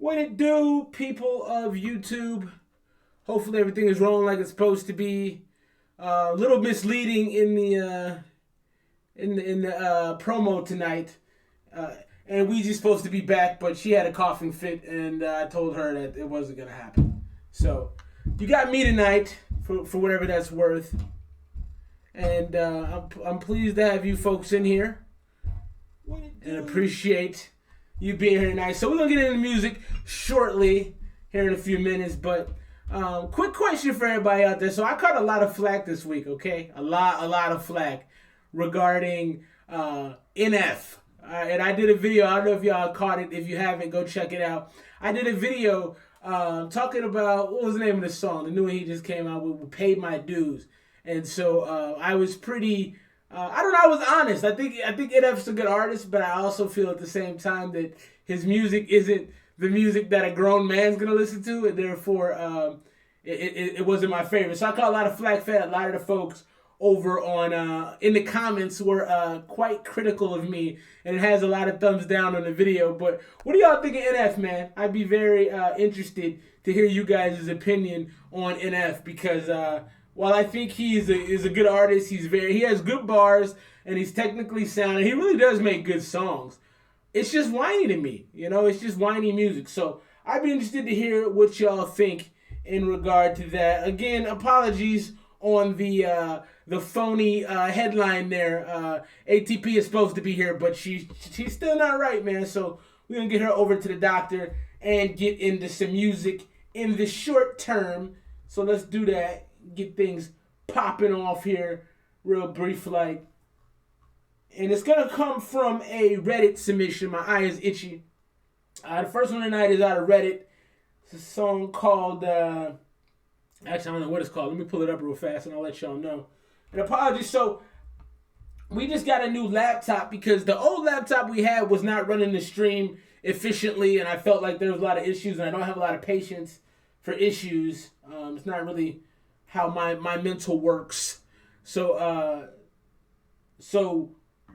What it do, people of YouTube? Hopefully everything is rolling like it's supposed to be. A little misleading in the promo tonight. Anweezy's supposed to be back, but she had a coughing fit, and I told her that it wasn't gonna happen. So you got me tonight for whatever that's worth, and I'm pleased to have you folks in here, and appreciate you being here tonight. So we're gonna get into music shortly here in a few minutes, but quick question for everybody out there. So I caught a lot of flack this week, okay? A lot of flack regarding NF. And I did a video. I don't know if y'all caught it. If you haven't, go check it out. I did a video talking about, what was the name of the song? The new one he just came out with, Paid My Dues. And so I was pretty, I don't know, I was honest. I think NF's a good artist, but I also feel at the same time that his music isn't the music that a grown man's going to listen to, and therefore it wasn't my favorite. So I caught a lot of flack for that. A lot of the folks over on in the comments were quite critical of me, and it has a lot of thumbs down on the video. But what do y'all think of NF, man? I'd be very interested to hear you guys' opinion on NF, because while I think he is a good artist, he has good bars, and he's technically sound, and he really does make good songs. It's just whiny to me, it's just whiny music. So I'd be interested to hear what y'all think in regard to that. Again, apologies on the phony headline there. ATP is supposed to be here, but she's still not right, man. So we're going to get her over to the doctor and get into some music in the short term. So let's do that. Get things popping off here real brief like. And it's going to come from a Reddit submission. My eye is itchy. The first one tonight is out of Reddit. It's a song called... actually, I don't know what it's called. Let me pull it up real fast and I'll let y'all know. And apologies. So, we just got a new laptop because the old laptop we had was not running the stream efficiently, and I felt like there was a lot of issues, and I don't have a lot of patience for issues. It's not really how my mental works. So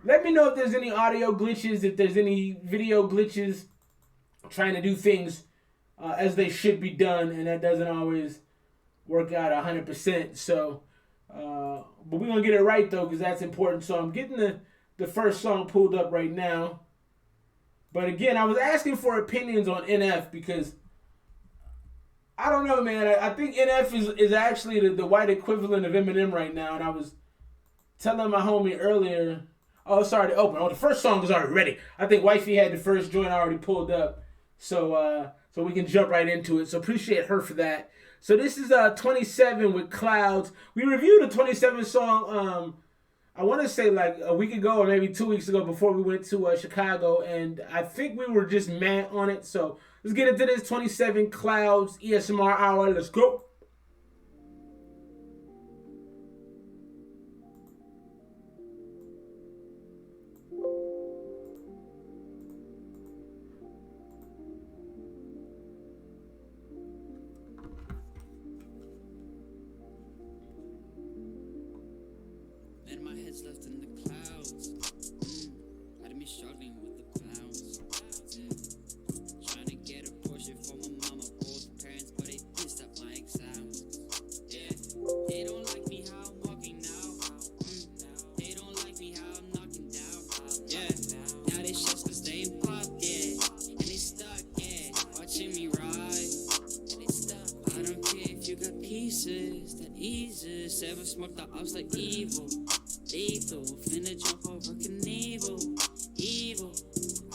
let me know if there's any audio glitches, if there's any video glitches, trying to do things as they should be done, and that doesn't always work out 100%. So, but we're going to get it right, though, because that's important. So I'm getting the first song pulled up right now. But again, I was asking for opinions on NF because, I don't know, man. I think NF is actually the white equivalent of Eminem right now. And I was telling my homie earlier, it's already open. The first song is already ready. I think Wifey had the first joint already pulled up. So we can jump right into it. So appreciate her for that. So this is 27 with Clouds. We reviewed a 27 song, I want to say like a week ago or maybe 2 weeks ago before we went to Chicago. And I think we were just mad on it. So let's get into this 27 Clouds ESMR hour. Let's go. And my head's left in the clouds. Had me struggling with the clowns. Trying to get a portion for my mama, both parents, but they pissed up my exams. Yeah, they don't like me how I'm walking now. They don't like me how I'm knocking down. Yeah, now they shots cause they ain't pop, yeah. And they stuck, yeah. Watching me ride. And they stuck. I don't care if you got pieces that eases. Ever smoked the ops like evil. Lethal, finna jump over Knievel. Evil,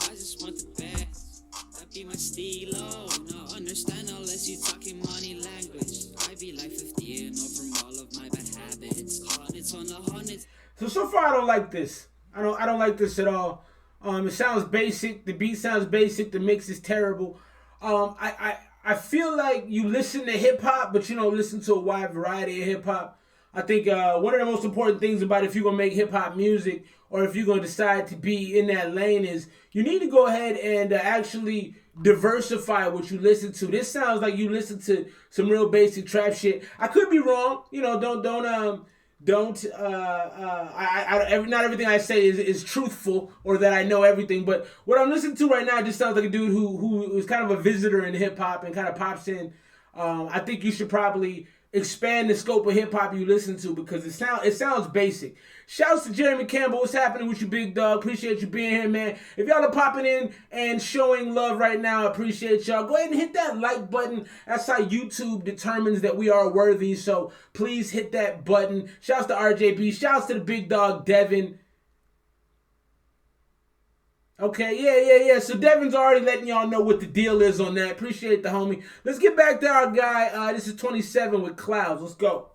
I just want the best. That be my stilo. No understand unless you talking money language. I be like 50 and over from all of my bad habits. Hundreds on the hundreds. So far I don't like this. I don't like this at all. It sounds basic. The beat sounds basic. The mix is terrible. I feel like you listen to hip hop, but you don't listen to a wide variety of hip hop. I think one of the most important things about if you're going to make hip-hop music or if you're going to decide to be in that lane is you need to go ahead and actually diversify what you listen to. This sounds like you listen to some real basic trap shit. I could be wrong. Don't Don't not everything I say is truthful or that I know everything. But what I'm listening to right now just sounds like a dude who is kind of a visitor in hip hop and kind of pops in. I think you should probably expand the scope of hip hop you listen to because it sounds basic. Shouts to Jeremy Campbell. What's happening with you, big dog? Appreciate you being here, man. If y'all are popping in and showing love right now, I appreciate y'all. Go ahead and hit that like button. That's how YouTube determines that we are worthy. So please hit that button. Shouts to RJB. Shouts to the big dog, Devin. Okay, yeah. So Devin's already letting y'all know what the deal is on that. Appreciate the homie. Let's get back to our guy. This is 27 with Clouds. Let's go.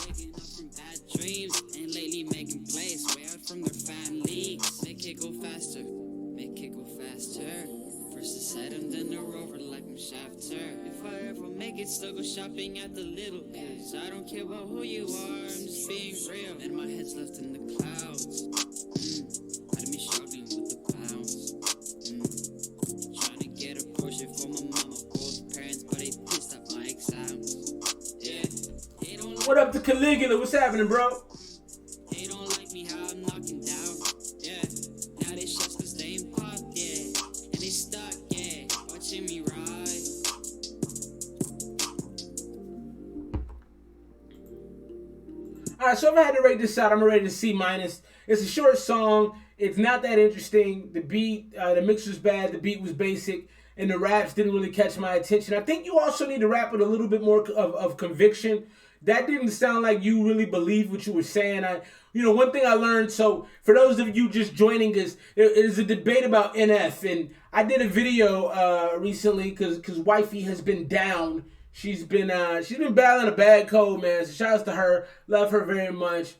Waking up from bad dreams and lately making plays way out from their fan leagues. Make it go faster, make it go faster. First the set and then the rover like I'm Shafter. If I ever make it, still go shopping at the little cause I don't care about who you are, I'm just being real. And my head's left in the clouds. Had me struggling with the pounds. Trying to get a portion for my mama, both parents, but they pissed up my exams. Yeah. What up to Caligula? What's happening, bro? They don't like me how I'm knocking down. Yeah. Now they shuts cause they ain't pop, yeah. And they stuck, yeah. Watching me ride. Alright, so if I had to rate this out, I'm gonna rate it a C minus. It's a short song. It's not that interesting. The beat, the mix was bad. The beat was basic. And the raps didn't really catch my attention. I think you also need to rap with a little bit more of conviction. That didn't sound like you really believed what you were saying. One thing I learned, so for those of you just joining us, there is a debate about NF. And I did a video recently because wifey has been down. She's been battling a bad cold, man. So shout out to her. Love her very much.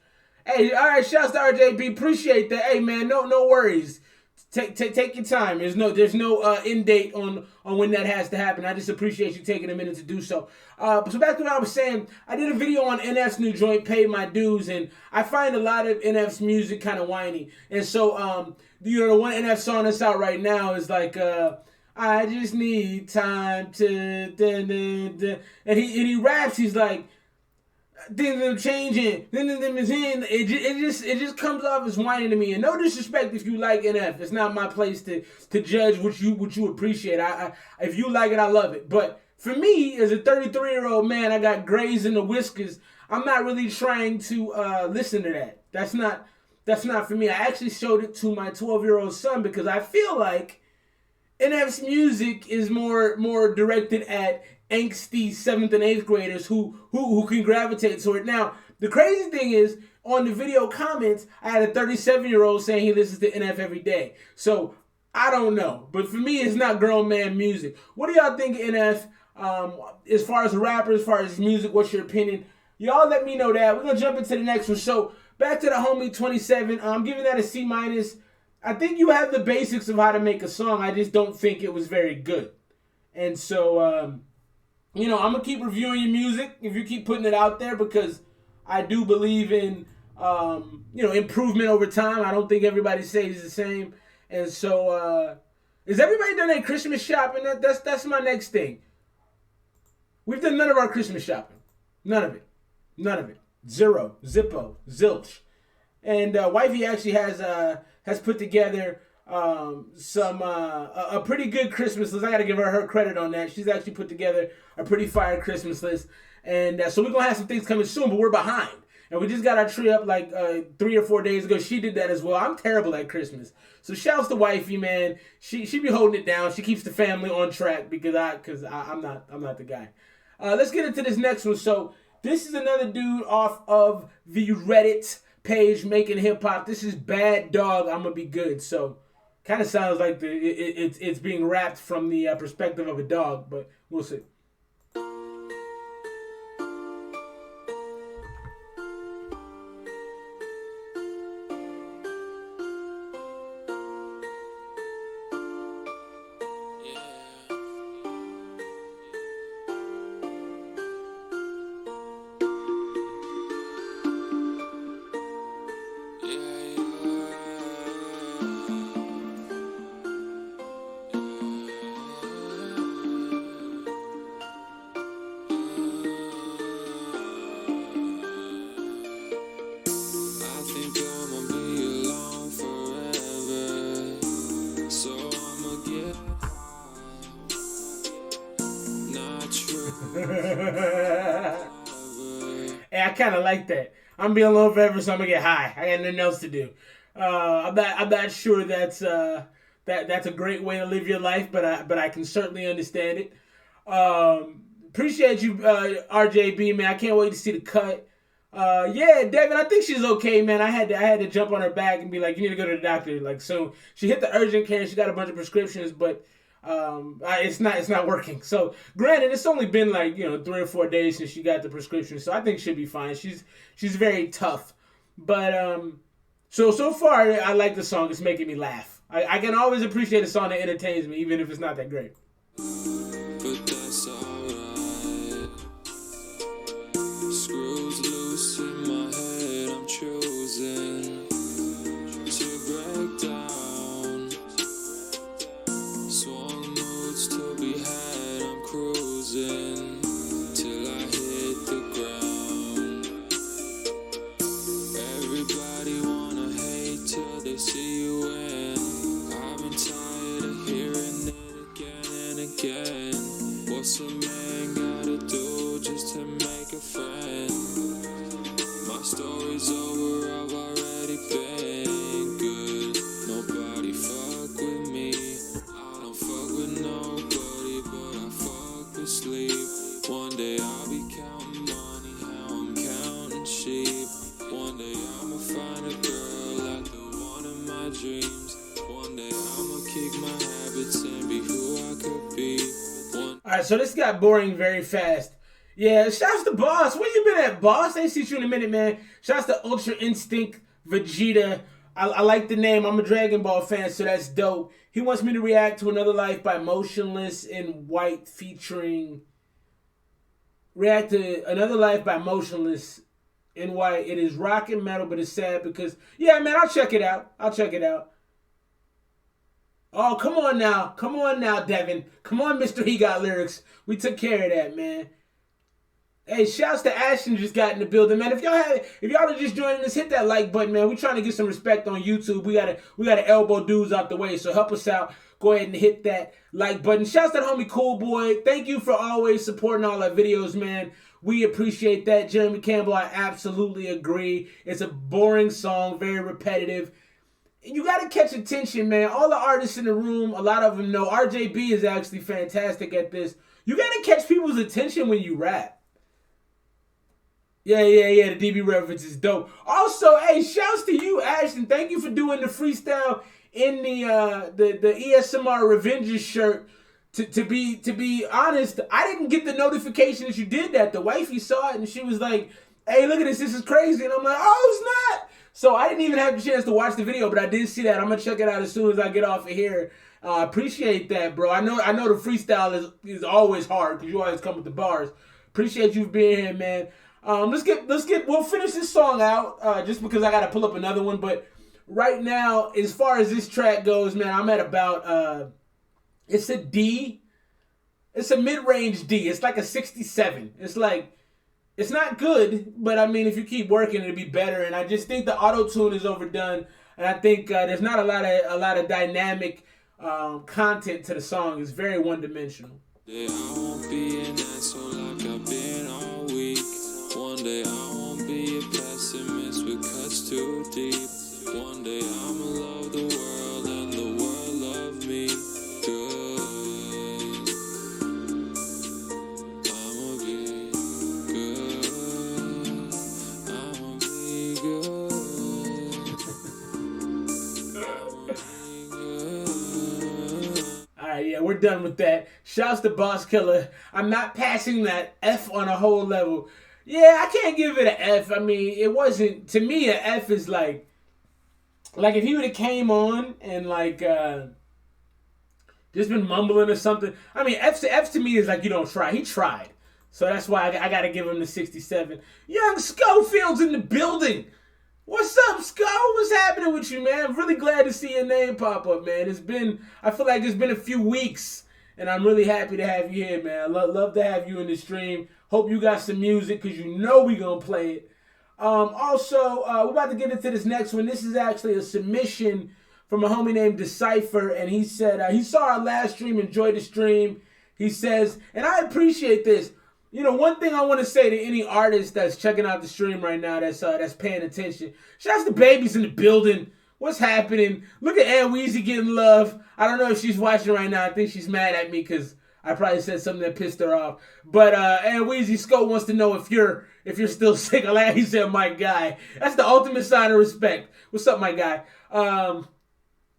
Hey, all right, shouts to RJB. Appreciate that. Hey, man, no worries. Take your time. There's no end date on when that has to happen. I just appreciate you taking a minute to do so. So back to what I was saying, I did a video on NF's new joint, Pay My Dues, and I find a lot of NF's music kind of whiny. And so, the one NF song that's out right now is like, I just need time to, and he raps. He's like, things are changing. It just comes off as whining to me. And no disrespect if you like NF. It's not my place to judge what you appreciate. If you like it, I love it. But for me, as a 33-year-old man, I got grays in the whiskers. I'm not really trying to listen to that. That's not for me. I actually showed it to my 12-year-old son because I feel like NF's music is more directed at angsty 7th and 8th graders who can gravitate to it. Now, the crazy thing is, on the video comments, I had a 37-year-old saying he listens to NF every day. So, I don't know. But for me, it's not grown man music. What do y'all think of NF? As far as a rapper, as far as music, what's your opinion? Y'all let me know that. We're going to jump into the next one. So, back to the homie 27. I'm giving that a C minus. I think you have the basics of how to make a song. I just don't think it was very good. And so, I'm going to keep reviewing your music if you keep putting it out there because I do believe in, improvement over time. I don't think everybody stays the same. And so, is everybody done their Christmas shopping? That's my next thing. We've done none of our Christmas shopping. None of it. Zero. Zippo. Zilch. And wifey actually has put together some a pretty good Christmas list. I gotta give her credit on that. She's actually put together a pretty fire Christmas list, and so we're gonna have some things coming soon. But we're behind, and we just got our tree up like 3 or 4 days ago. She did that as well. I'm terrible at Christmas, so shouts to wifey, man. She be holding it down. She keeps the family on track because I'm not the guy. Let's get into this next one. So this is another dude off of the Reddit page making hip hop. This is Bad Dog. I'm gonna be good. So kind of sounds like it's being rapped from the perspective of a dog, but we'll see. Hey, I kind of like that. I'm being alone forever, so I'm gonna get high. I got nothing else to do. I'm not sure that's a great way to live your life, but I can certainly understand it. Appreciate you, RJB, man. I can't wait to see the cut. Yeah, Devin, I think she's okay, man. I had to jump on her back and be like, you need to go to the doctor. Like, so she hit the urgent care. She got a bunch of prescriptions, but it's not working. So granted, it's only been like 3 or 4 days since she got the prescription, so I think she'll be fine. She's very tough, but so far I like the song. It's making me laugh. I can always appreciate a song that entertains me, even if it's not that great. But that's alright. Screws loose in my head. I'm choosing to break down. Swung moods to be had. I'm cruising till I hit the ground. Everybody wanna hate till they see you win. I've been tired of hearing it again and again. What's a man gotta do just to make a friend? My story's over, I've already been good. Nobody fuck with me. I don't fuck with nobody, but I fuck with sleep. One day I'll be counting money, how I'm counting sheep. One day I'ma find a girl like the one of my dreams. One day I'ma kick my habits and be who I could be. Alright, so this got boring very fast. Yeah, shouts to Boss. Where you been at, Boss? I ain't seen you in a minute, man. Shouts to Ultra Instinct Vegeta. I like the name. I'm a Dragon Ball fan, so that's dope. He wants me to react to Another Life by Motionless in White featuring... React to Another Life by Motionless in White. It is rock and metal, but it's sad because... Yeah, man, I'll check it out. Oh, come on now, Devin. Come on, Mr. He Got Lyrics. We took care of that, man. Hey, shouts to Ashton just got in the building, man. If y'all are just joining us, hit that like button, man. We're trying to get some respect on YouTube. We gotta elbow dudes out the way, so help us out. Go ahead and hit that like button. Shouts to that homie Cool Boy. Thank you for always supporting all our videos, man. We appreciate that. Jeremy Campbell, I absolutely agree. It's a boring song, very repetitive. You got to catch attention, man. All the artists in the room, a lot of them know. RJB is actually fantastic at this. You got to catch people's attention when you rap. Yeah. The DB reference is dope. Also, hey, shouts to you, Ashton. Thank you for doing the freestyle in the ESMR Revengers shirt. To be honest, I didn't get the notification that you did that. The wifey saw it and she was like, "Hey, look at this. This is crazy." And I'm like, "Oh, it's not." So I didn't even have the chance to watch the video, but I did see that. I'm gonna check it out as soon as I get off of here. Appreciate that, bro. I know the freestyle is always hard because you always come with the bars. Appreciate you being here, man. We'll finish this song out just because I gotta pull up another one. But right now, as far as this track goes, man, I'm at about it's a D. It's a mid-range D. It's like a 67. It's not good, but I mean, if you keep working, it'll be better. And I just think the auto-tune is overdone, and I think there's not a lot of dynamic content to the song. It's very one-dimensional. I won't be an asshole like I've been all week. One day I won't be a pessimist with cuts too deep. One day I'ma love the world and the world love me good. Yeah, we're done with that. Shouts to Boss Killer. I'm not passing that F on a whole level. Yeah, I can't give it an F. I mean, it wasn't, to me, an F is like if he would have came on and just been mumbling or something. I mean, F to me is like you don't try. He tried. So that's why I got to give him the 67. Young Schofield's in the building. What's up, Sco? What's happening with you, man? I'm really glad to see your name pop up, man. I feel like it's been a few weeks, and I'm really happy to have you here, man. I love to have you in the stream. Hope you got some music, because you know we going to play it. Also, we're about to get into this next one. This is actually a submission from a homie named Decipher, and he said he saw our last stream, enjoyed the stream. He says, and I appreciate this, One thing I want to say to any artist that's checking out the stream right now, that's paying attention. Shouts to Baby's in the building. What's happening? Look at Anweezy getting love. I don't know if she's watching right now. I think she's mad at me because I probably said something that pissed her off. But Anweezy Scope wants to know if you're still sick. I like how he said, "My guy." That's the ultimate sign of respect. What's up, my guy?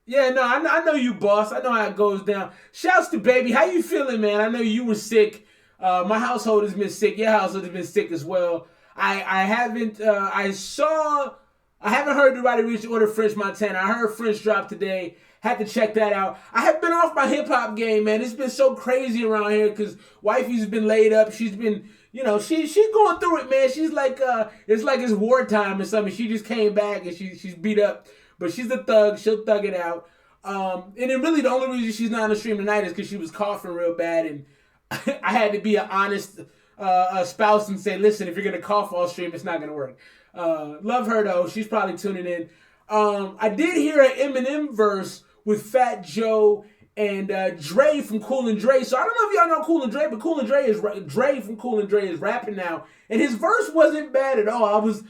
Yeah, no, I know you, boss. I know how it goes down. Shouts to Baby. How you feeling, man? I know you were sick. My household has been sick. Your household has been sick as well. I haven't heard the Roddy Ricch order French Montana. I heard French drop today. Had to check that out. I have been off my hip hop game, man. It's been so crazy around here because wifey's been laid up. She's been, she's going through it, man. She's like, it's like it's wartime or something. She just came back and she's beat up, but she's a thug. She'll thug it out. And then really the only reason she's not on the stream tonight is because she was coughing real bad, and I had to be an honest spouse and say, listen, if you're gonna cough all stream, it's not gonna work. Love her though. She's probably tuning in. I did hear an Eminem verse with Fat Joe and Dre from Cool and Dre. So I don't know if y'all know Cool and Dre, but Dre from Cool and Dre is rapping now, and his verse wasn't bad at all. It was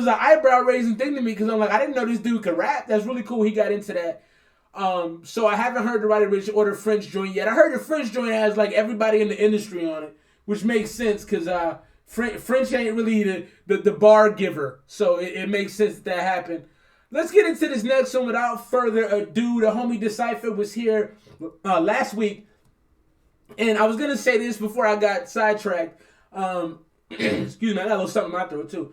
an eyebrow raising thing to me because I'm like, I didn't know this dude could rap. That's really cool. He got into that. So I haven't heard the Roddy Ricch order French joint yet. I heard the French joint has like everybody in the industry on it, which makes sense because French ain't really the bar giver. So it makes sense that happened. Let's get into this next one without further ado. The homie Decipher was here last week, and I was gonna say this before I got sidetracked. Excuse me, I got a little something in my throat too.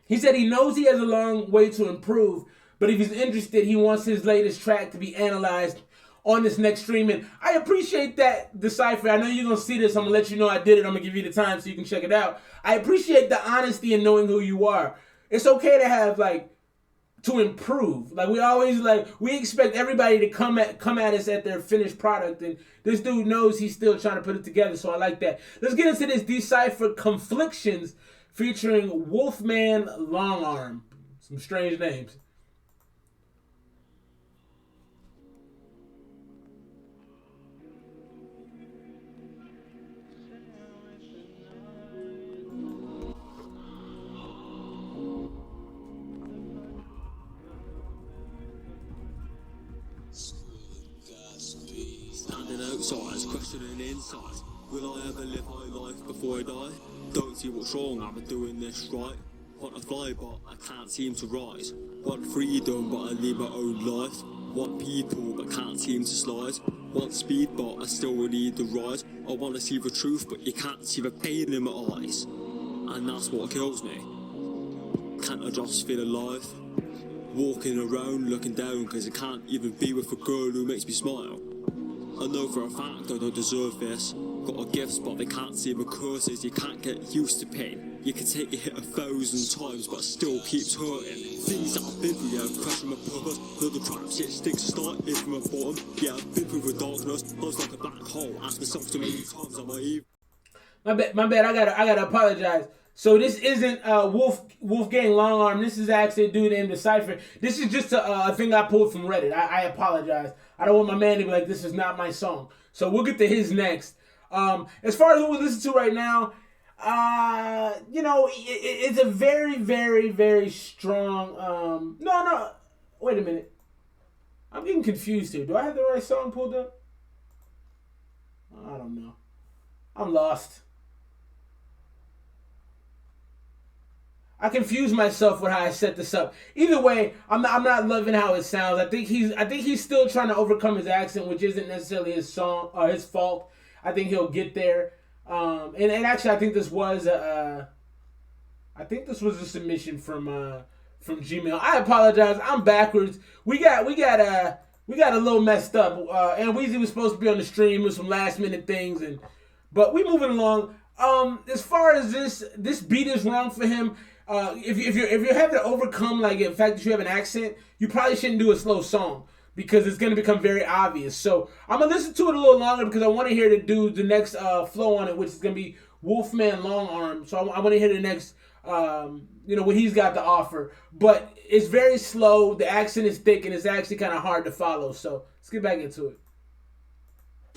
He said he knows he has a long way to improve, but if he's interested, he wants his latest track to be analyzed on this next stream. And I appreciate that, Decipher. I know you're going to see this. I'm going to let you know I did it. I'm going to give you the time so you can check it out. I appreciate the honesty in knowing who you are. It's okay to have, to improve. We expect everybody to come at us at their finished product. And this dude knows he's still trying to put it together, so I like that. Let's get into this Decipher Conflictions featuring Wolfman Longarm. Some strange names. Standing outside, questioning inside. Will I ever live my life before I die? Don't see what's wrong, I'm doing this right. Want to fly, but I can't seem to rise. Want freedom, but I lead my own life. Want people, but can't seem to slide. Want speed, but I still need the ride. I want to see the truth, but you can't see the pain in my eyes. And that's what kills me. Can't I just feel alive? Walking around, looking down, cause I can't even be with a girl who makes me smile. I know for a fact I don't deserve this. Got a gift, but they can't see my curses. You can't get used to pain. You can take a hit 1,000 times, but it still keeps hurting. Things that I've been through, yeah, I've crashed my purpose. Know the trap shit stinks, starting from my bottom. Yeah, I've been through the darkness. I was like a black hole. Ask myself so many times, am I even? My bad. I gotta apologize. So this isn't Wolfgang Longarm. This is actually a dude named Decipher. This is just a thing I pulled from Reddit. I apologize. I don't want my man to be like, this is not my song. So we'll get to his next. As far as what we listen to right now, it's a very, very, very strong. No. Wait a minute. I'm getting confused here. Do I have the right song pulled up? I don't know. I'm lost. I confused myself with how I set this up. Either way, I'm not loving how it sounds. I think he's still trying to overcome his accent, which isn't necessarily his fault. I think he'll get there. And actually, I think this was a submission from Gmail. I apologize. I'm backwards. We got a little messed up. Anweezy was supposed to be on the stream with some last minute things, but we moving along. As far as this beat is wrong for him. If you're having to overcome the fact that you have an accent, you probably shouldn't do a slow song because it's going to become very obvious. So I'm gonna listen to it a little longer because I want to hear the next flow on it, which is going to be Wolfman Longarm. So I want to hear the next what he's got to offer. But it's very slow. The accent is thick and it's actually kind of hard to follow. So let's get back into it.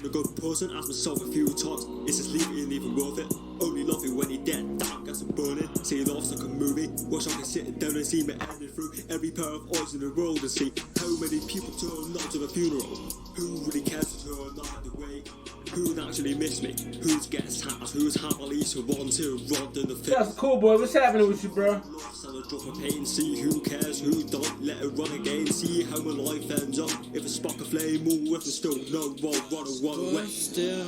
A good person, ask myself a few times, is this leaving even worth it? Only love you when you're dead, damn, got some burning. See it off like a movie, wish I could sit down and see me ending through every pair of eyes in the world and see how many people turn up to the funeral. Who really cares to turn up at the wake? Who'd actually miss me? Who's getting sad? Who's happily to run to run in the face? That's cool, boy. What's happening with you, bro? Drop of pain, see who cares, who don't, let it run again, see how my life ends up, if it spark a flame or if it's still no, run away. But still,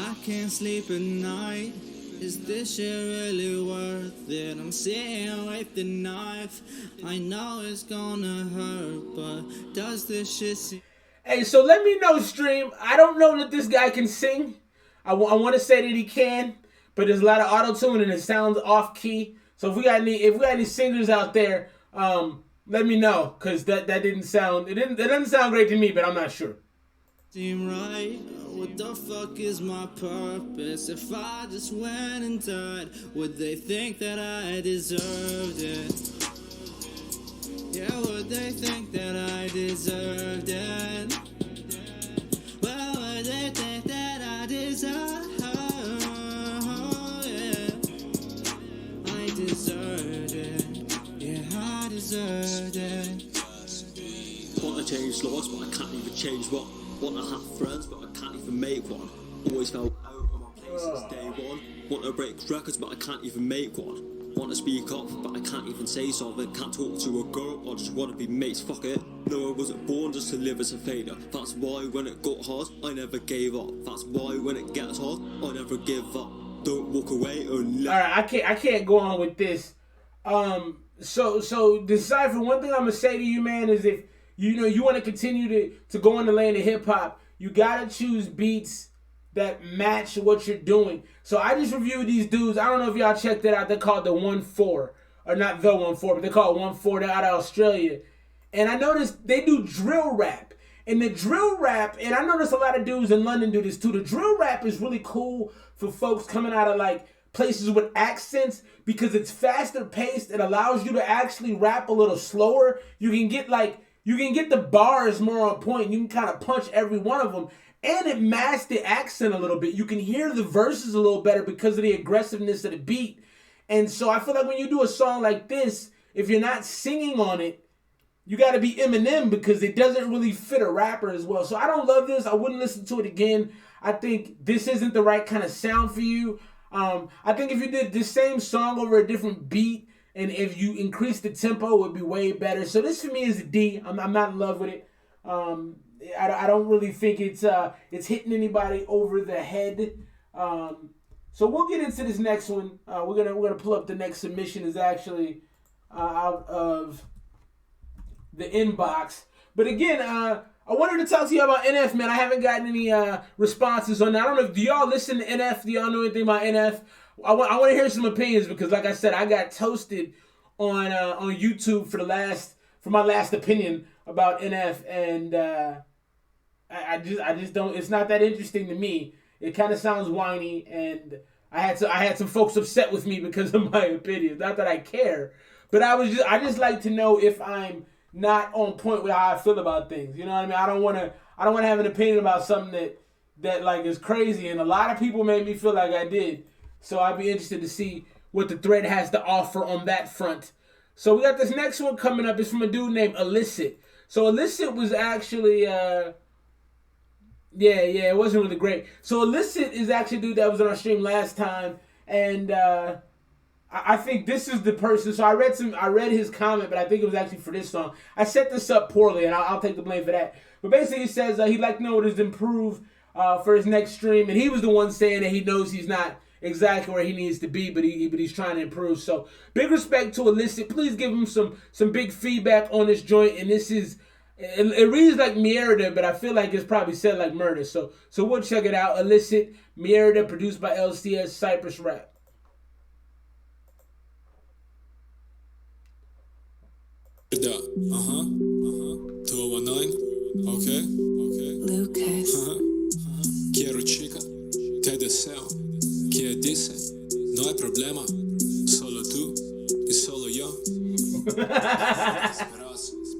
I can't sleep at night. Is this shit really worth it? I'm sitting with the knife. I know it's gonna hurt, but does this shit seem... Hey, so let me know, stream. I don't know that this guy can sing. I want to say that he can, but there's a lot of auto-tune and it sounds off-key. So if we got any singers out there, let me know, cause that didn't sound it doesn't sound great to me, but I'm not sure. Seem right? What the fuck is my purpose? If I just went and died, would they think that I deserved it? Yeah, would they think that I deserved it? Well, would they think that I deserved it? I deserved it. Yeah, I deserved it. Want to change laws, but I can't even change what. Want to have friends, but I can't even make one. Always felt out of my place since day one. Want to break records, but I can't even make one. Want to speak up, but I can't even say something. Can't talk to a girl, I just want to be mates, fuck it. No, I wasn't born just to live as a failure. That's why when it got hard, I never gave up. That's why when it gets hard, I never give up. Don't walk away unless... Alright, I can't go on with this. So Decipher, one thing I'm gonna say to you, man, is if you want to continue to go in the lane of hip hop, you gotta choose beats that match what you're doing. So I just reviewed these dudes. I don't know if y'all checked it out. They're called the 1-4, or not the 1-4, but they're called 1-4. They're out of Australia, and I noticed they do drill rap. And the drill rap, and I noticed a lot of dudes in London do this too. The drill rap is really cool for folks coming out of like places with accents because it's faster paced. It allows you to actually rap a little slower. You can get the bars more on point. You can kind of punch every one of them. And it masks the accent a little bit. You can hear the verses a little better because of the aggressiveness of the beat. And so I feel like when you do a song like this, if you're not singing on it, you got to be Eminem because it doesn't really fit a rapper as well. So I don't love this. I wouldn't listen to it again. I think this isn't the right kind of sound for you. I think if you did this same song over a different beat, and if you increase the tempo, it would be way better. So this for me is a D. I'm not in love with it. I don't really think it's hitting anybody over the head. So we'll get into this next one. We're gonna pull up the next submission. Is actually out of the inbox. But again, I wanted to talk to you about NF, man. I haven't gotten any responses on that. I don't know. Do y'all listen to NF? Do y'all know anything about NF? I want to hear some opinions because, like I said, I got toasted on YouTube for my last opinion about NF, and I just don't. It's not that interesting to me. It kind of sounds whiny, and I had some folks upset with me because of my opinions. Not that I care, but I just like to know if I'm not on point with how I feel about things. You know what I mean? I don't want to have an opinion about something that like is crazy, and a lot of people made me feel like I did. So I'd be interested to see what the thread has to offer on that front. So we got this next one coming up. It's from a dude named Illicit. So Illicit was actually, it wasn't really great. So Illicit is actually a dude that was on our stream last time, and I think this is the person. So I read his comment, but I think it was actually for this song. I set this up poorly, and I'll take the blame for that. But basically, he says he'd like to know what is improved for his next stream, and he was the one saying that he knows he's not exactly where he needs to be, but he's trying to improve. So big respect to Illicit. Please give him some big feedback on this joint. And this is it reads like Mierda, but I feel like it's probably said like murder. So we'll check it out. Illicit, Mierda, produced by LCS, Cypress Rap. Да, 219, okay. Lucas. Quiero chica, te deseo, que dice, no hay problema, solo tú y solo yo.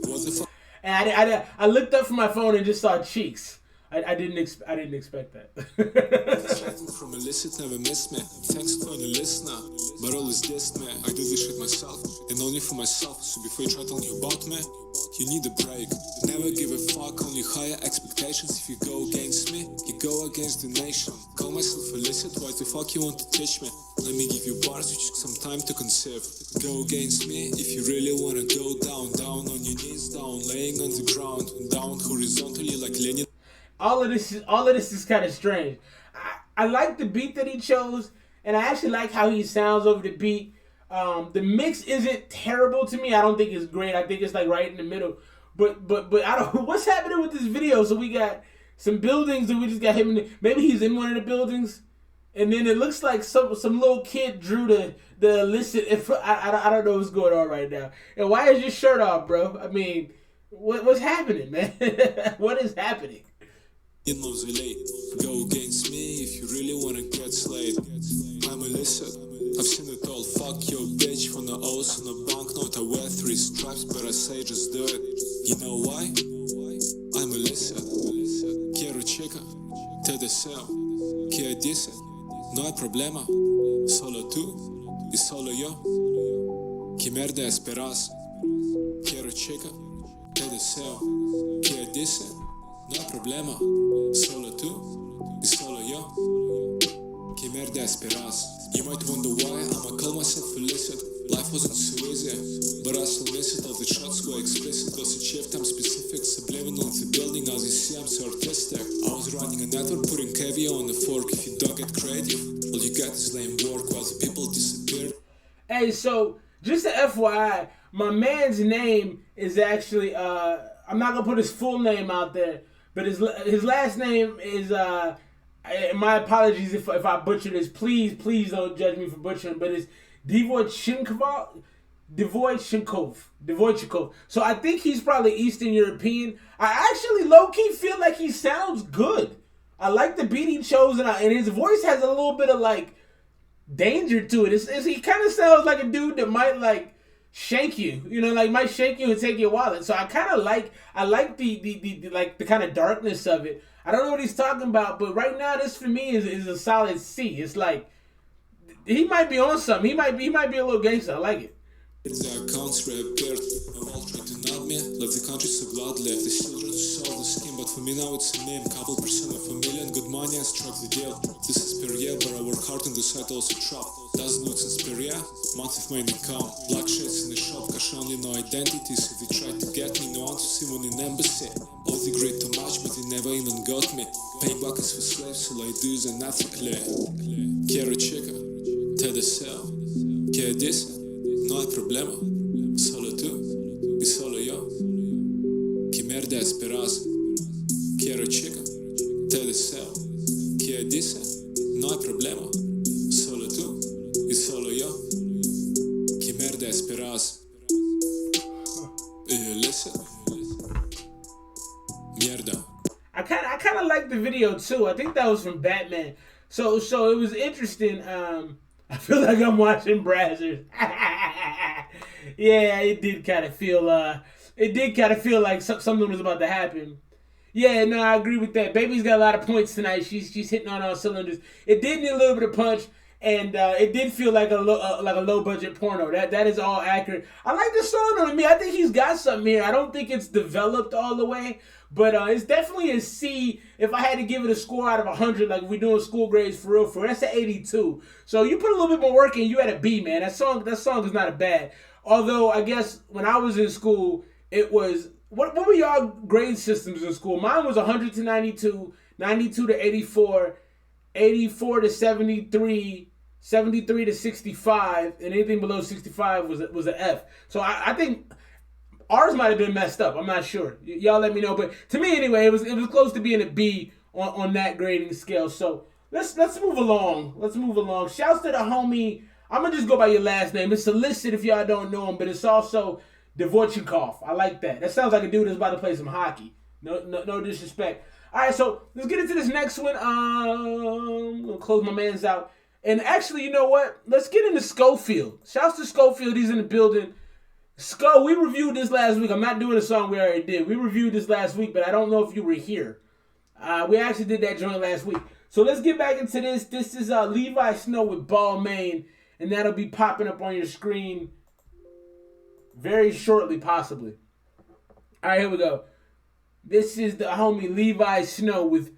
What the fuck? And I looked up from my phone and just saw cheeks. I didn't expect that. Fighting from illicit, never miss me. Thanks for the listener, but always dissed me. I do this shit myself, and only for myself. So before you try telling you about me, you need a break. Never give a fuck, only higher expectations. If you go against me, you go against the nation. Call myself illicit, why the fuck you want to teach me? Let me give you bars which took some time to conceive. Go against me if you really wanna go down. Down on your knees, down, laying on the ground. Down horizontally like Lenin. All of this is kind of strange. I like the beat that he chose, and I actually like how he sounds over the beat. The mix isn't terrible to me. I don't think it's great. I think it's like right in the middle. But I don't. What's happening with this video? So we got some buildings, and we just got him. Maybe he's in one of the buildings, and then it looks like some little kid drew the illicit. I don't know what's going on right now. And why is your shirt off, bro? I mean, what's happening, man? What is happening? In mausolei, go against me if you really wanna get slayed. I'm illicit, I've seen it all. Fuck your bitch for no O's on a banknote. I wear 3 stripes, but I say just do it. You know why? I'm illicit. Quiero chica, te deseo. ¿Qué dice? No hay problema. Solo tú y solo yo. ¿Qué merda esperas? Quiero chica, te deseo. ¿Qué dice? No hay problema, solo tú y solo yo. ¿Qué merda esperas? You might wonder why I'ma call myself illicit. Life wasn't so easy, but I still miss it. All the shots go explicit, cause achieved I'm specific. Subliminal in the building, as you see I'm so artistic. I was running a network, putting caviar on the fork. If you don't get creative, all you get is lame work while the people disappear. Hey, so just a FYI, my man's name is actually I'm not gonna put his full name out there, but his last name is my apologies if I butcher this. Please don't judge me for butchering, but it's Dvoychenkov. So I think he's probably Eastern European. I actually low-key feel like he sounds good. I like the beat he chose, and his voice has a little bit of like danger to it. He kind of sounds like a dude that might like shank you, like might shake you and take your wallet. So I kind of like the kind of darkness of it. I don't know what he's talking about, but right now this for me is a solid C. It's like he might be on something. He might be a little gangster. I like it. The accounts reappeared. I'm all trying to nab me. Left the country so gladly. Left the children to solve the scheme, but for me now it's a name. Couple percent of a million. Good money, I struck the deal. This is per year, but I work hard on the side also trap. Doesn't know it's per year. Month of my income. Black shades in the shop. Cash only, no identities. If you try to get me, no one to see one in embassy. All the great too much, but they never even got me. Paying back is for slaves, so I do is unethically. Quiero chica, te deseo. ¿Qué dice? No hay problema, solo tú y solo yo. ¿Qué merda esperas? Quiero chica, te deseo. ¿Qué dice? No hay problema, solo tú y solo yo. ¿Qué merda esperas? Listen. Mierda. I kind of like the video too. I think that was from Batman. So it was interesting. I feel like I'm watching Brazzers. Yeah, it did kind of feel like something was about to happen. Yeah, no, I agree with that. Baby's got a lot of points tonight. She's hitting on all cylinders. It did need a little bit of punch, and it did feel like a low budget porno. That is all accurate. I like the song on me. I think he's got something here. I don't think it's developed all the way, but it's definitely a C. If I had to give it a score out of 100, like we're doing school grades for real, that's an 82. So you put a little bit more work in, you had a B, man. That song is not a bad. Although I guess when I was in school, it was what were y'all grade systems in school? Mine was 100 to 92, 92 to 84, 84 to 73, 73 to 65, and anything below 65 was an F. So I think ours might have been messed up. I'm not sure. Y'all let me know. But to me anyway, it was close to being a B on that grading scale. So let's move along. Shouts to the homie. I'm gonna just go by your last name. It's illicit if y'all don't know him, but it's also Dvoychenkov. I like that. That sounds like a dude that's about to play some hockey. No disrespect. All right, so let's get into this next one. I'm gonna close my man's out. And actually, you know what? Let's get into Schofield. Shouts to Schofield. He's in the building. Sko, we reviewed this last week. I'm not doing a song we already did. We reviewed this last week, but I don't know if you were here. We actually did that joint last week. So let's get back into this. This is Levi Snow with Balmain, and that'll be popping up on your screen very shortly, possibly. All right, here we go. This is the homie Levi Snow with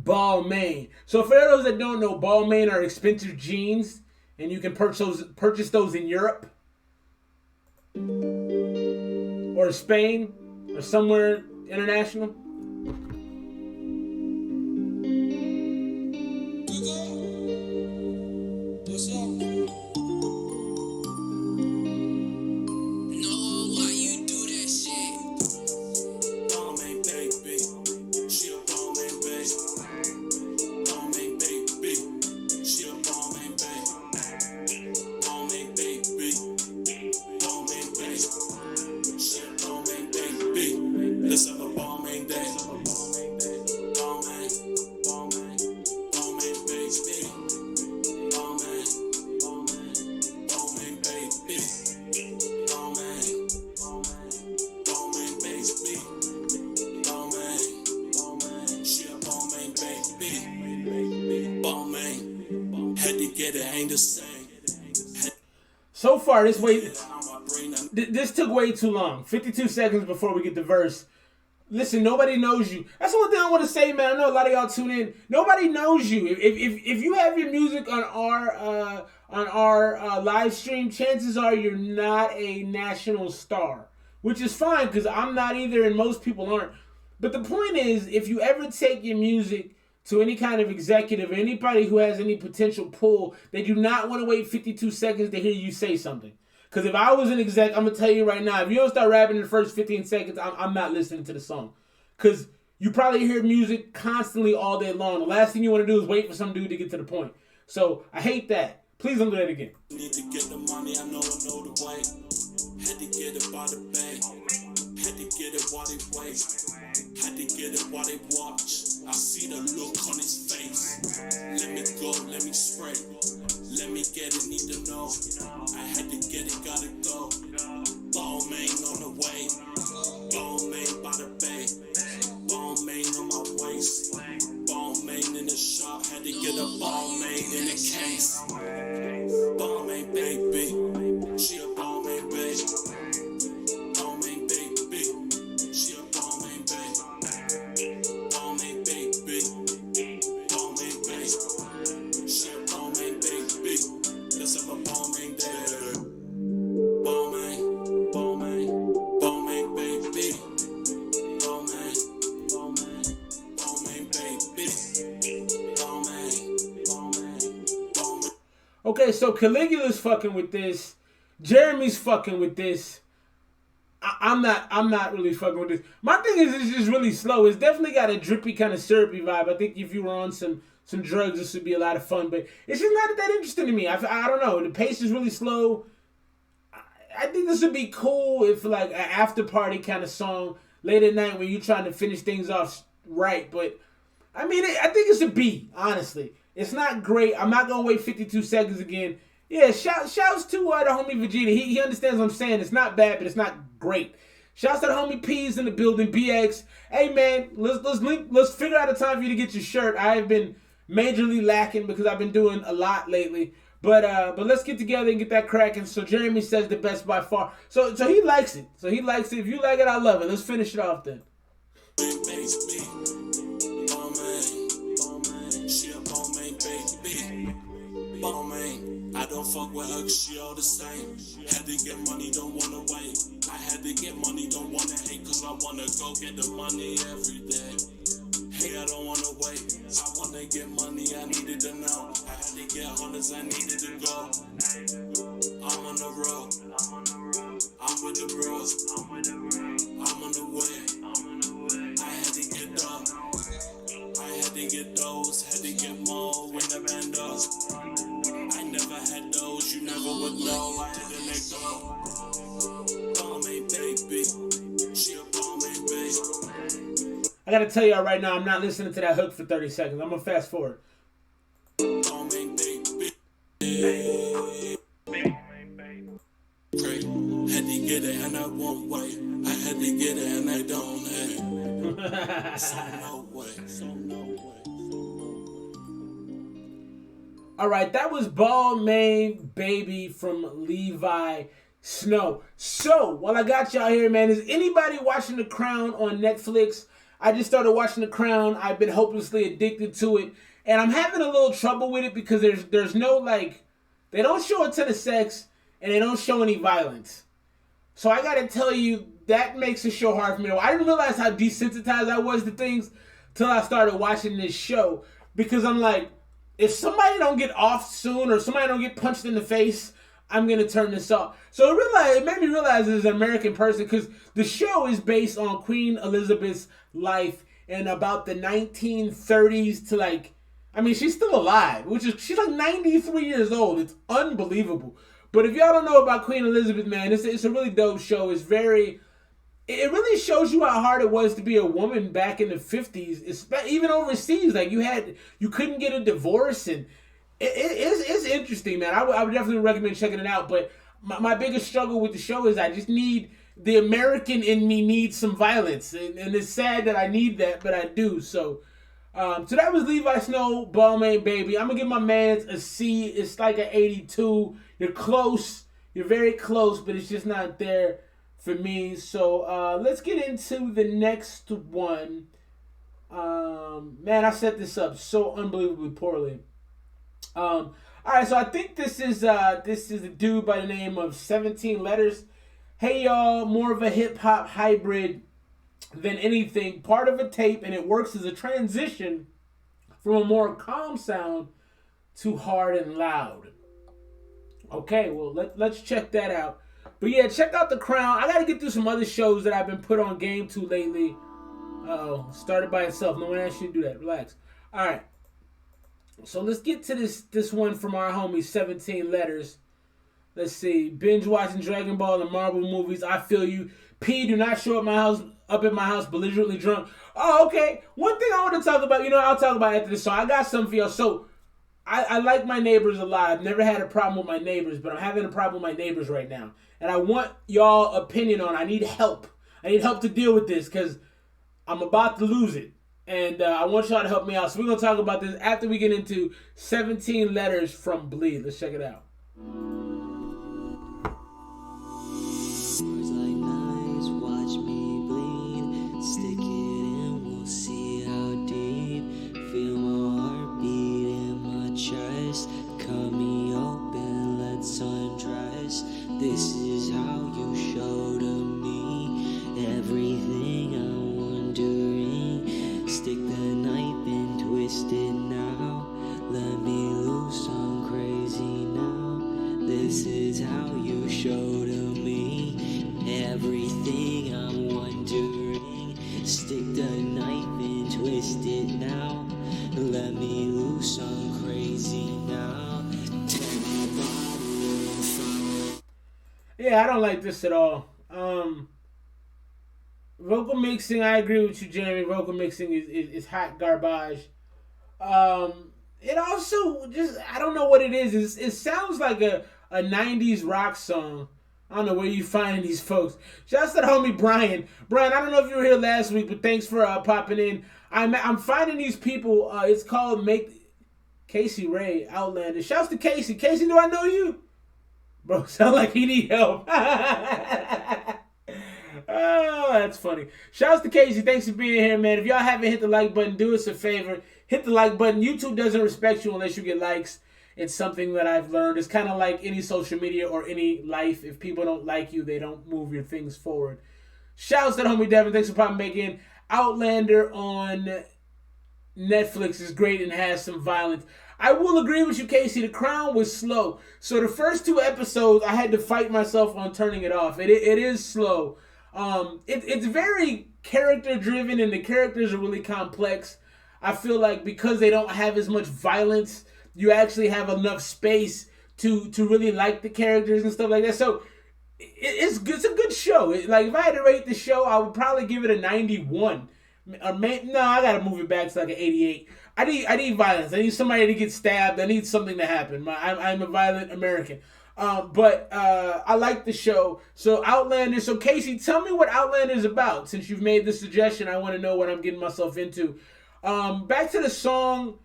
Balmain. So for those that don't know, Balmain are expensive jeans, and you can purchase those in Europe or Spain or somewhere international. So far, this took way too long. 52 seconds before we get the verse. Listen, nobody knows you. That's the one thing I want to say, man. I know a lot of y'all tune in. Nobody knows you. If you have your music on our live stream, chances are you're not a national star, which is fine because I'm not either, and most people aren't. But the point is, if you ever take your music to any kind of executive or anybody who has any potential pull, they do not want to wait 52 seconds to hear you say something. Because if I was an exec, I'm going to tell you right now, if you don't start rapping in the first 15 seconds, I'm not listening to the song. Because you probably hear music constantly all day long. The last thing you want to do is wait for some dude to get to the point. So I hate that. Please don't do that again. Need to get the money, I know the way. Had to get it by the bay. Had to get it while they wait. Had to get it while they watch. I see the look on his face. Let me go, let me spray. Let me get it, need to know. I had to get it, gotta go. Balmain on the way. Balmain by the bay. Balmain on my waist. Balmain in the shop. Had to get a Balmain in the case. Balmain baby. She a Balmain baby. Balmain baby. She a Balmain baby. Balmain baby. Balmain baby. She a Balmain baby. Let's have a Balmain day. Balmain, Balmain, Balmain baby. Balmain, Balmain, Balmain baby. Balmain, Balmain, Balmain. Okay, so Caligula's fucking with this. Jeremy's fucking with this. I'm not really fucking with this. My thing is, it's just really slow. It's definitely got a drippy kind of syrupy vibe. I think if you were on some drugs, this would be a lot of fun. But it's just not that interesting to me. I don't know. The pace is really slow. I think this would be cool if like an after party kind of song late at night when you're trying to finish things off right. But I mean, I think it's a B. Honestly, it's not great. I'm not gonna wait 52 seconds again. Yeah, shouts to the homie Vegeta. He understands what I'm saying. It's not bad, but it's not great. Shouts to the homie P's in the building. BX. Hey man, let's figure out a time for you to get your shirt. I have been majorly lacking because I've been doing a lot lately. But let's get together and get that cracking. So Jeremy says the best by far. So he likes it. So he likes it. If you like it, I love it. Let's finish it off then. I don't fuck with her cause she all the same. Had to get money, don't wanna wait. I had to get money, don't wanna hate. Cause I wanna go get the money every day. Hey, I don't wanna wait. I wanna get money, I needed to know. I had to get hundreds, I needed to go. I'm on the road. I'm with the bros. I'm on the way. I had to get dough. I had to get those. Had to get more when the band does. I never had those, you never would know. I had to let go. Balmain baby. She a Balmain baby. I gotta tell y'all right now, I'm not listening to that hook for 30 seconds. I'm gonna fast forward. Balmain baby. Had to get it and I won't wait. I had to get it and I don't hate. no way. All right, that was Balmain Baby from Levi Snow. So, while I got y'all here, man, is anybody watching The Crown on Netflix? I just started watching The Crown. I've been hopelessly addicted to it. And I'm having a little trouble with it because there's no, like, they don't show a ton of sex and they don't show any violence. So I got to tell you, that makes the show hard for me. I didn't realize how desensitized I was to things till I started watching this show. Because I'm like, if somebody don't get off soon or somebody don't get punched in the face, I'm going to turn this off. So it made me realize as an American person, because the show is based on Queen Elizabeth's life in about the 1930s to like, I mean, she's still alive, she's like 93 years old. It's unbelievable. But if y'all don't know about Queen Elizabeth, man, it's a really dope show. It really shows you how hard it was to be a woman back in the 50s, even overseas. Like you couldn't get a divorce, and it's interesting, man. I would definitely recommend checking it out. But my biggest struggle with the show is I just need the American in me needs some violence, and it's sad that I need that, but I do. So that was Levi Snow, Balmain Baby. I'm gonna give my man's a C. It's like an 82. You're close. You're very close, but it's just not there for me. So let's get into the next one. Man, I set this up so unbelievably poorly. All right, so I think this is a dude by the name of 17 Letters. Hey y'all, more of a hip hop hybrid than anything. Part of a tape, and it works as a transition from a more calm sound to hard and loud. Okay, well let's check that out. But yeah, check out The Crown. I gotta get through some other shows that I've been put on game to lately. Started by itself. No one asked you to do that. Relax. All right. So let's get to this one from our homie 17 Letters. Let's see. Binge watching Dragon Ball and Marvel movies. I feel you. P, do not show up at my house belligerently drunk. Oh, okay. One thing I want to talk about, I'll talk about after this. So I got something for y'all. So I like my neighbors a lot. I've never had a problem with my neighbors, but I'm having a problem with my neighbors right now. And I want y'all opinion on it. I need help. I need help to deal with this because I'm about to lose it. And I want y'all to help me out. So we're going to talk about this after we get into 17 Letters from Bleed. Let's check it out. This is how you show to me everything I'm wondering. Stick the knife and twist it now. Let me loose, I'm crazy now. This is how you show to me everything I'm wondering. Stick the knife and twist it now. Let me loose, I'm crazy now. Yeah, I don't like this at all. Vocal mixing, I agree with you, Jeremy. Vocal mixing is hot garbage. It also just, I don't know what it is. It sounds like a 90s rock song. I don't know where you finding these folks. Shouts to the homie Brian. Brian, I don't know if you were here last week, but thanks for popping in. I'm finding these people. It's called Casey Ray Outlander. Shouts to Casey. Casey, do I know you? Bro, sound like he need help. Oh, that's funny. Shouts to Casey. Thanks for being here, man. If y'all haven't hit the like button, do us a favor. Hit the like button. YouTube doesn't respect you unless you get likes. It's something that I've learned. It's kind of like any social media or any life. If people don't like you, they don't move your things forward. Shouts to the homie Devin. Thanks for popping back in. Outlander on Netflix is great and has some violence. I will agree with you, Casey. The Crown was slow. So the first 2 episodes, I had to fight myself on turning it off. It is slow. It's very character-driven, and the characters are really complex. I feel like because they don't have as much violence, you actually have enough space to really like the characters and stuff like that. So it's a good show. Like if I had to rate the show, I would probably give it a 91. No, I gotta move it back to like an 88. I need violence. I need somebody to get stabbed. I need something to happen. I'm a violent American. But I like the show. So Outlander. So Casey, tell me what Outlander is about. Since you've made the suggestion, I want to know what I'm getting myself into. Back to the song.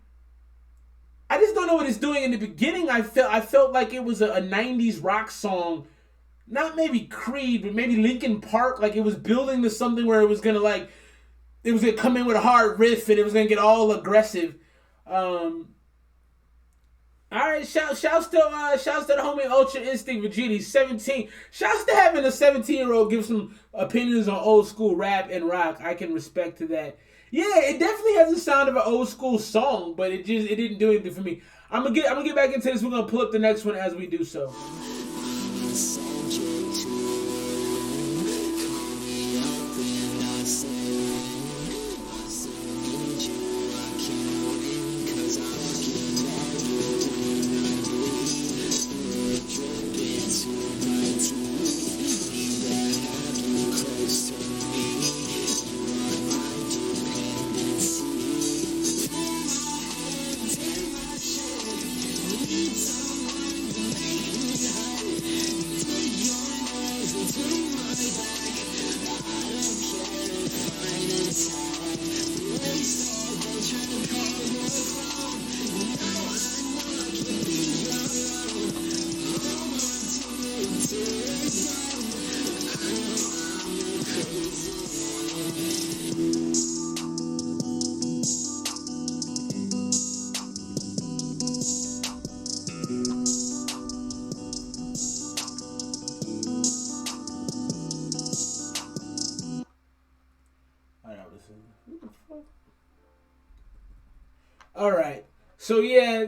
I just don't know what it's doing. In the beginning, I felt like it was a 90s rock song. Not maybe Creed, but maybe Linkin Park. Like it was building to something where it was gonna come in with a hard riff and it was gonna get all aggressive. All right, shouts to the homie Ultra Instinct Vegeta. He's 17. Shouts to having a 17-year-old give some opinions on old school rap and rock. I can respect to that. Yeah, it definitely has the sound of an old school song, but it didn't do anything for me. I'm gonna get back into this. We're gonna pull up the next one as we do so. All right. So yeah,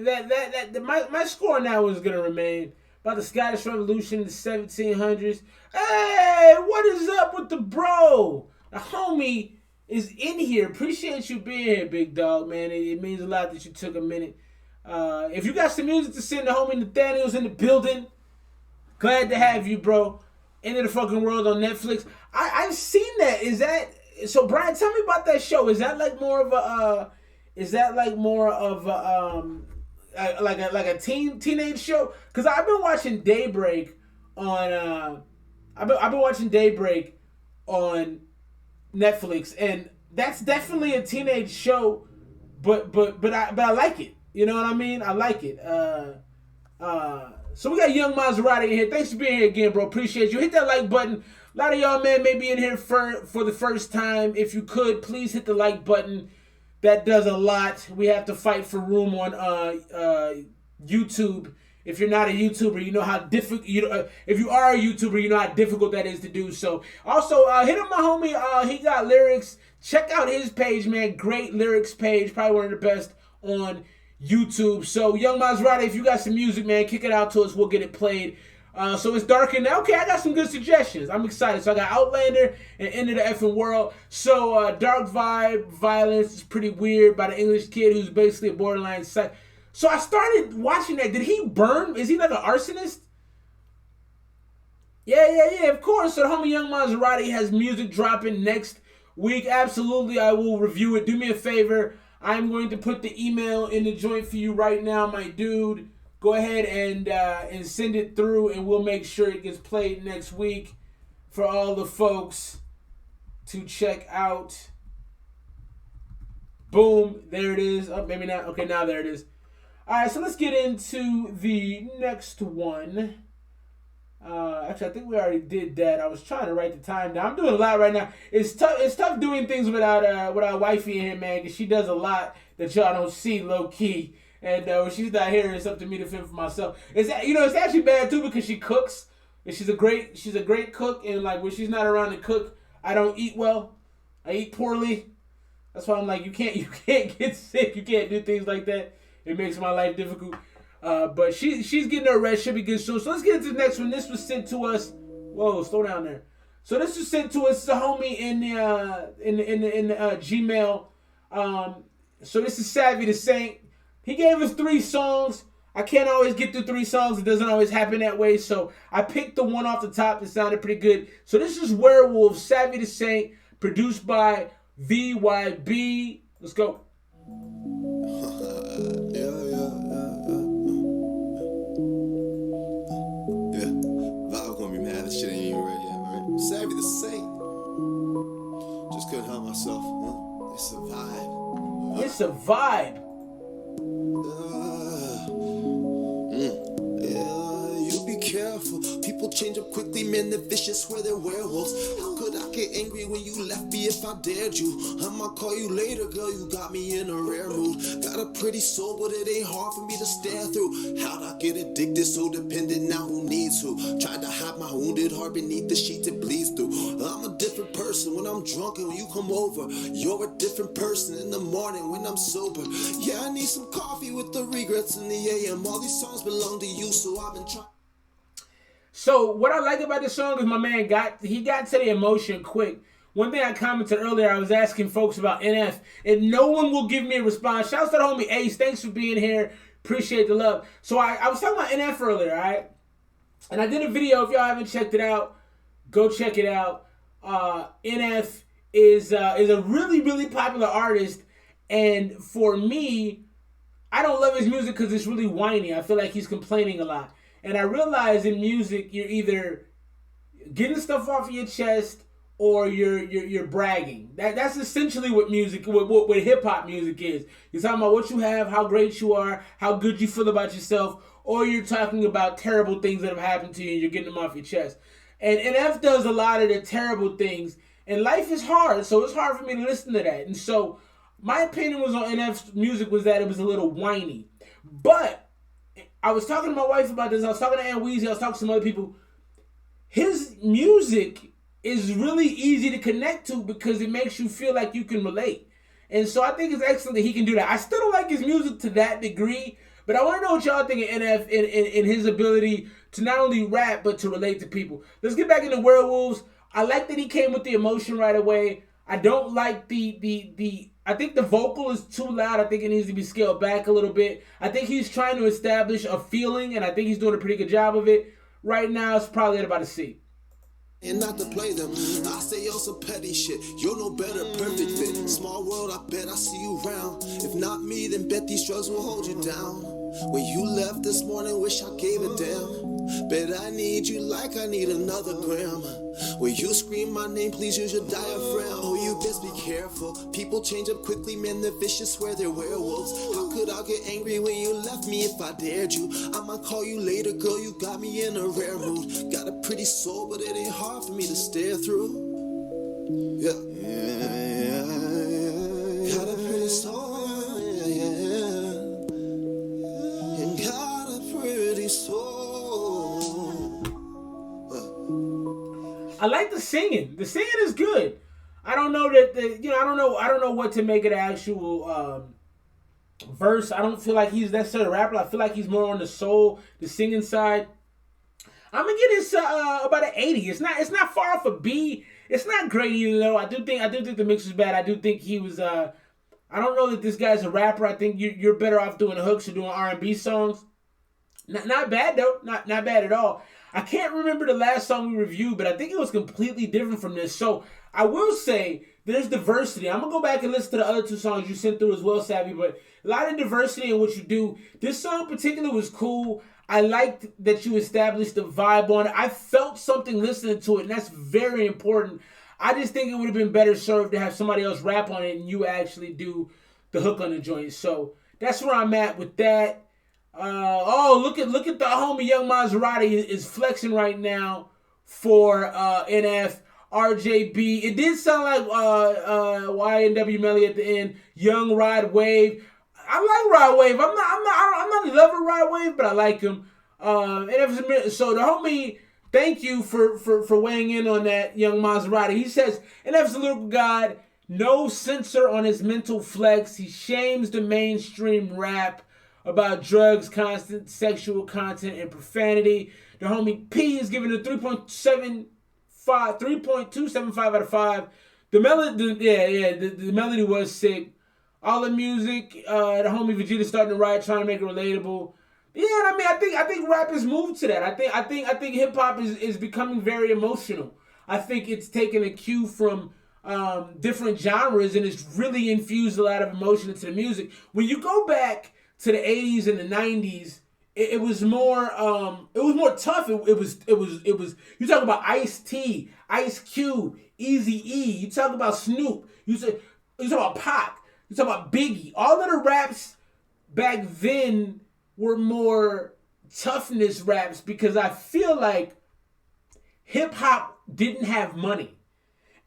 my score on that was gonna remain about the Scottish Revolution in the 1700s. Hey, what is up with the bro? The homie is in here. Appreciate you being here, big dog, man. It means a lot that you took a minute. If you got some music to send, the homie Nathaniel's in the building. Glad to have you, bro. End of the fucking world on Netflix. I've seen that. Is that so? Brian, tell me about that show. Is that like more of a? Is that like more of a like a teenage show? Because I've been watching Daybreak on I've been watching Daybreak on Netflix, and that's definitely a teenage show, but I like it. You know what I mean? I like it. So we got Young Maserati in here. Thanks for being here again, bro. Appreciate you. Hit that like button. A lot of y'all, man, may be in here for the first time. If you could, please hit the like button. That does a lot. We have to fight for room on YouTube. If you're not a YouTuber, you know how difficult. If you are a YouTuber, you know how difficult that is to do. So, also hit up my homie. He got lyrics. Check out his page, man. Great lyrics page. Probably one of the best on YouTube. So, Young Maserati, if you got some music, man, kick it out to us. We'll get it played. So it's darker now. Okay, I got some good suggestions. I'm excited. So I got Outlander and End of the Effing World. So dark vibe, violence is pretty weird by the English kid who's basically a borderline psych. So I started watching that. Did he burn? Is he like an arsonist? Yeah, of course. So the homie Young Maserati has music dropping next week. Absolutely, I will review it. Do me a favor. I'm going to put the email in the joint for you right now, my dude. Go ahead and send it through, and we'll make sure it gets played next week for all the folks to check out. Boom, there it is. Oh, maybe not. Okay, now there it is. All right, so let's get into the next one. Actually, I think we already did that. I was trying to write the time down. I'm doing a lot right now. It's tough doing things without wifey in here, man, because she does a lot that y'all don't see low key. And when she's not here, it's up to me to fend for myself. It's actually bad too because she cooks. And she's a great cook. And like when she's not around to cook, I don't eat well. I eat poorly. That's why I'm like, you can't get sick. You can't do things like that. It makes my life difficult. But she's getting her rest. She'll be good soon. So let's get into the next one. This was sent to us. Whoa, slow down there. So this was sent to us. It's a homie in the Gmail. So this is Savvy the Saint. He gave us 3 songs. I can't always get through 3 songs. It doesn't always happen that way. So I picked the one off the top that sounded pretty good. So this is Werewolf, Savvy the Saint, produced by VYB. Let's go. It's a vibe. You be careful. People change up quickly, man. They're vicious, swear they're werewolves. How could I get angry when you left me if I dared you? I'ma call you later, girl. You got me in a rare mood. Got a pretty soul, but it ain't hard for me to stare through. How'd I get addicted, so dependent, now who needs who? Tried to hide my wounded heart beneath the sheet it bleeds through. I'm a different person when I'm drunk and when you come over. You're a different person in the morning when I'm sober. Yeah, I need some coffee with the regrets in the AM. All these songs belong to you, so I've been trying. So what I like about this song is my man got to the emotion quick. One thing I commented earlier, I was asking folks about NF, and no one will give me a response. Shouts to the homie Ace. Thanks for being here. Appreciate the love. So I was talking about NF earlier, all right? And I did a video. If y'all haven't checked it out, go check it out. NF is a really, really popular artist. And for me, I don't love his music because it's really whiny. I feel like he's complaining a lot. And I realize in music, you're either getting stuff off of your chest or you're bragging. That's essentially what music, what hip hop music is. You're talking about what you have, how great you are, how good you feel about yourself, or you're talking about terrible things that have happened to you and you're getting them off your chest. And NF does a lot of the terrible things. And life is hard, so it's hard for me to listen to that. And so my opinion was on NF's music was that it was a little whiny. But I was talking to my wife about this. I was talking to Anweezy. I was talking to some other people. His music is really easy to connect to because it makes you feel like you can relate. And so I think it's excellent that he can do that. I still don't like his music to that degree, but I want to know what y'all think of NF in his ability to not only rap, but to relate to people. Let's get back into Werewolves. I like that he came with the emotion right away. I don't like I think the vocal is too loud. I think it needs to be scaled back a little bit. I think he's trying to establish a feeling, and I think he's doing a pretty good job of it. Right now, it's probably at about a C. And not to play them, I say yo some petty shit. You're no better, perfect fit. Small world, I bet I see you round. If not me, then bet these drugs will hold you down. When you left this morning, wish I gave a damn. Bet I need you like I need another gram. When you scream my name, please use your diaphragm. Oh, you best be careful. People change up quickly, man, they're vicious, swear they're werewolves. How could I get angry when you left me if I dared you? I'ma call you later, girl, you got me in a rare mood. Got a pretty soul, but it ain't hard for me to stare through. Yeah. Got a pretty soul, yeah. And got a pretty soul. I like the singing. The singing is good. I don't know that I don't know what to make of the actual verse. I don't feel like he's necessarily a rapper. I feel like he's more on the soul, the singing side. I'm gonna get this about an 80. It's not far off a B. It's not great either though. I do think the mix was bad. I do think he was I don't know that this guy's a rapper. I think you're better off doing hooks or doing R&B songs. Not bad though. Not bad at all. I can't remember the last song we reviewed, but I think it was completely different from this. So I will say there's diversity. I'm going to go back and listen to the other two songs you sent through as well, Savvy, but a lot of diversity in what you do. This song in particular was cool. I liked that you established the vibe on it. I felt something listening to it, and that's very important. I just think it would have been better served to have somebody else rap on it and you actually do the hook on the joint. So that's where I'm at with that. Look at the homie Young Maserati is flexing right now for NF RJB. It did sound like YNW Melly at the end. Young Rod Wave. I like Rod Wave. I'm not in love with Rod Wave, but I like him. So the homie, thank you for weighing in on that, Young Maserati. He says NF's a lyrical god, no censor on his mental flex. He shames the mainstream rap about drugs, constant sexual content, and profanity. The homie P is giving it 3.275 out of 5. The melody was sick. All the music, the homie Vegeta starting to write, trying to make it relatable. Yeah, I mean, I think rap has moved to that. I think hip hop is becoming very emotional. I think it's taken a cue from different genres and it's really infused a lot of emotion into the music. When you go back to the 80s and the 90s, it was more tough. It was you talk about Ice-T, Ice Cube, Eazy-E, you talk about Snoop, you talk about Pac. You talk about Biggie. All of the raps back then were more toughness raps because I feel like hip hop didn't have money.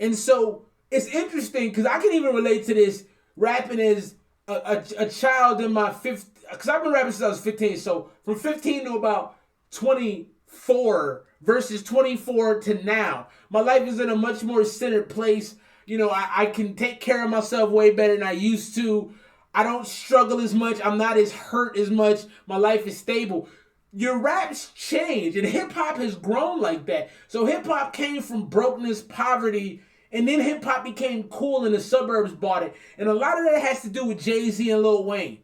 And so it's interesting because I can even relate to this rapping as a child in my fifth, because I've been rapping since I was 15. So from 15 to about 24 versus 24 to now, my life is in a much more centered place. You know, I can take care of myself way better than I used to. I don't struggle as much. I'm not as hurt as much. My life is stable. Your raps change, and hip-hop has grown like that. So hip-hop came from brokenness, poverty, and then hip-hop became cool and the suburbs bought it. And a lot of that has to do with Jay-Z and Lil Wayne.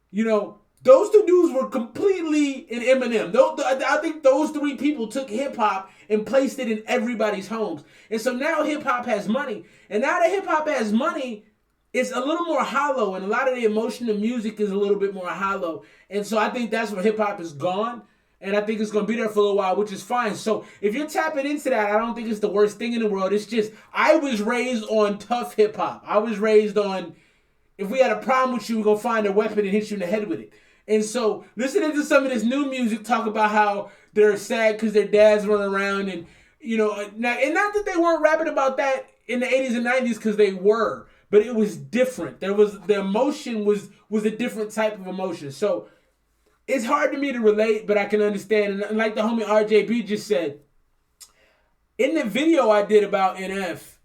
You know, those two dudes were completely in Eminem. I think those three people took hip-hop and placed it in everybody's homes. And so now hip-hop has money. And now that hip-hop has money, it's a little more hollow, and a lot of the emotion of music is a little bit more hollow. And so I think that's where hip-hop is gone, and I think it's going to be there for a little while, which is fine. So if you're tapping into that, I don't think it's the worst thing in the world. It's just, I was raised on tough hip-hop. I was raised on, if we had a problem with you, we're going to find a weapon and hit you in the head with it. And so listening to some of this new music talk about how they're sad because their dads run around, and, you know, and not that they weren't rapping about that in the 80s and 90s, because they were. But it was different. The emotion was a different type of emotion. So it's hard to me to relate, but I can understand. And like the homie RJB just said, in the video I did about NF,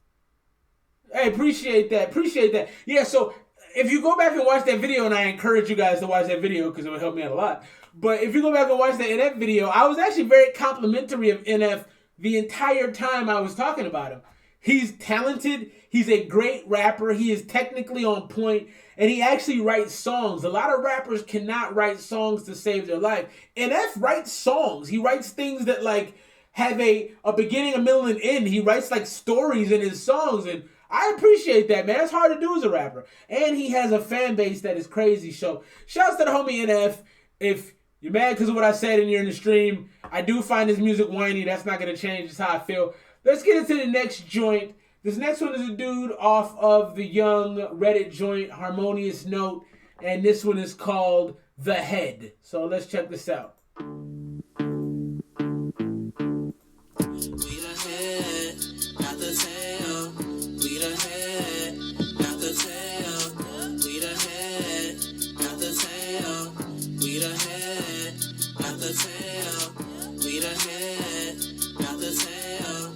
hey, appreciate that. Yeah, so if you go back and watch that video, and I encourage you guys to watch that video because it will help me out a lot. But if you go back and watch the NF video, I was actually very complimentary of NF the entire time I was talking about him. He's talented. He's a great rapper. He is technically on point, and he actually writes songs. A lot of rappers cannot write songs to save their life. NF writes songs. He writes things that like have a beginning, a middle, and end. He writes like stories in his songs, and I appreciate that, man. It's hard to do as a rapper. And he has a fan base that is crazy. So shouts to the homie NF. If you're mad because of what I said and you're in the stream, I do find his music whiny. That's not going to change. It's how I feel. Let's get into the next joint. This next one is a dude off of the Young Reddit joint, Harmonious Note, and this one is called The Head. So let's check this out. We the head, not the tail. We the head, not the tail. We the head, not the tail. We the head, not the tail. We the head, not the tail.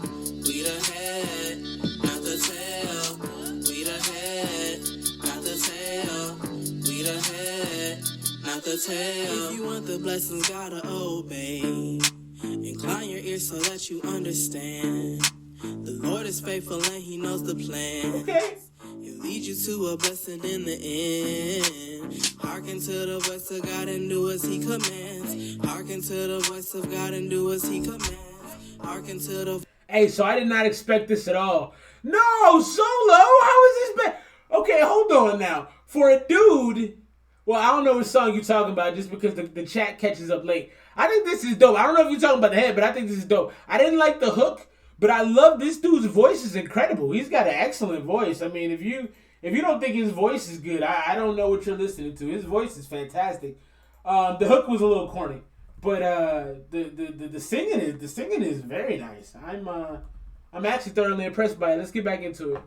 We the head, not the tail. We the head, not the tail. We the head, not the tail. If you want the blessings, gotta obey. Incline your ears so that you understand. The Lord is faithful and He knows the plan. Okay. He'll lead you to a blessing in the end. Hearken to the voice of God and do as He commands. Hearken to the voice of God and do as He commands. Hearken to the. Hey, so I did not expect this at all. No, Solo, how is this bad? Okay, hold on now. For a dude, well, I don't know what song you're talking about just because the chat catches up late. I think this is dope. I don't know if you're talking about the head, but I think this is dope. I didn't like the hook, but I love this dude's voice is incredible. He's got an excellent voice. I mean, if you don't think his voice is good, I don't know what you're listening to. His voice is fantastic. The hook was a little corny. But the singing is very nice. I'm actually thoroughly impressed by it. Let's get back into it.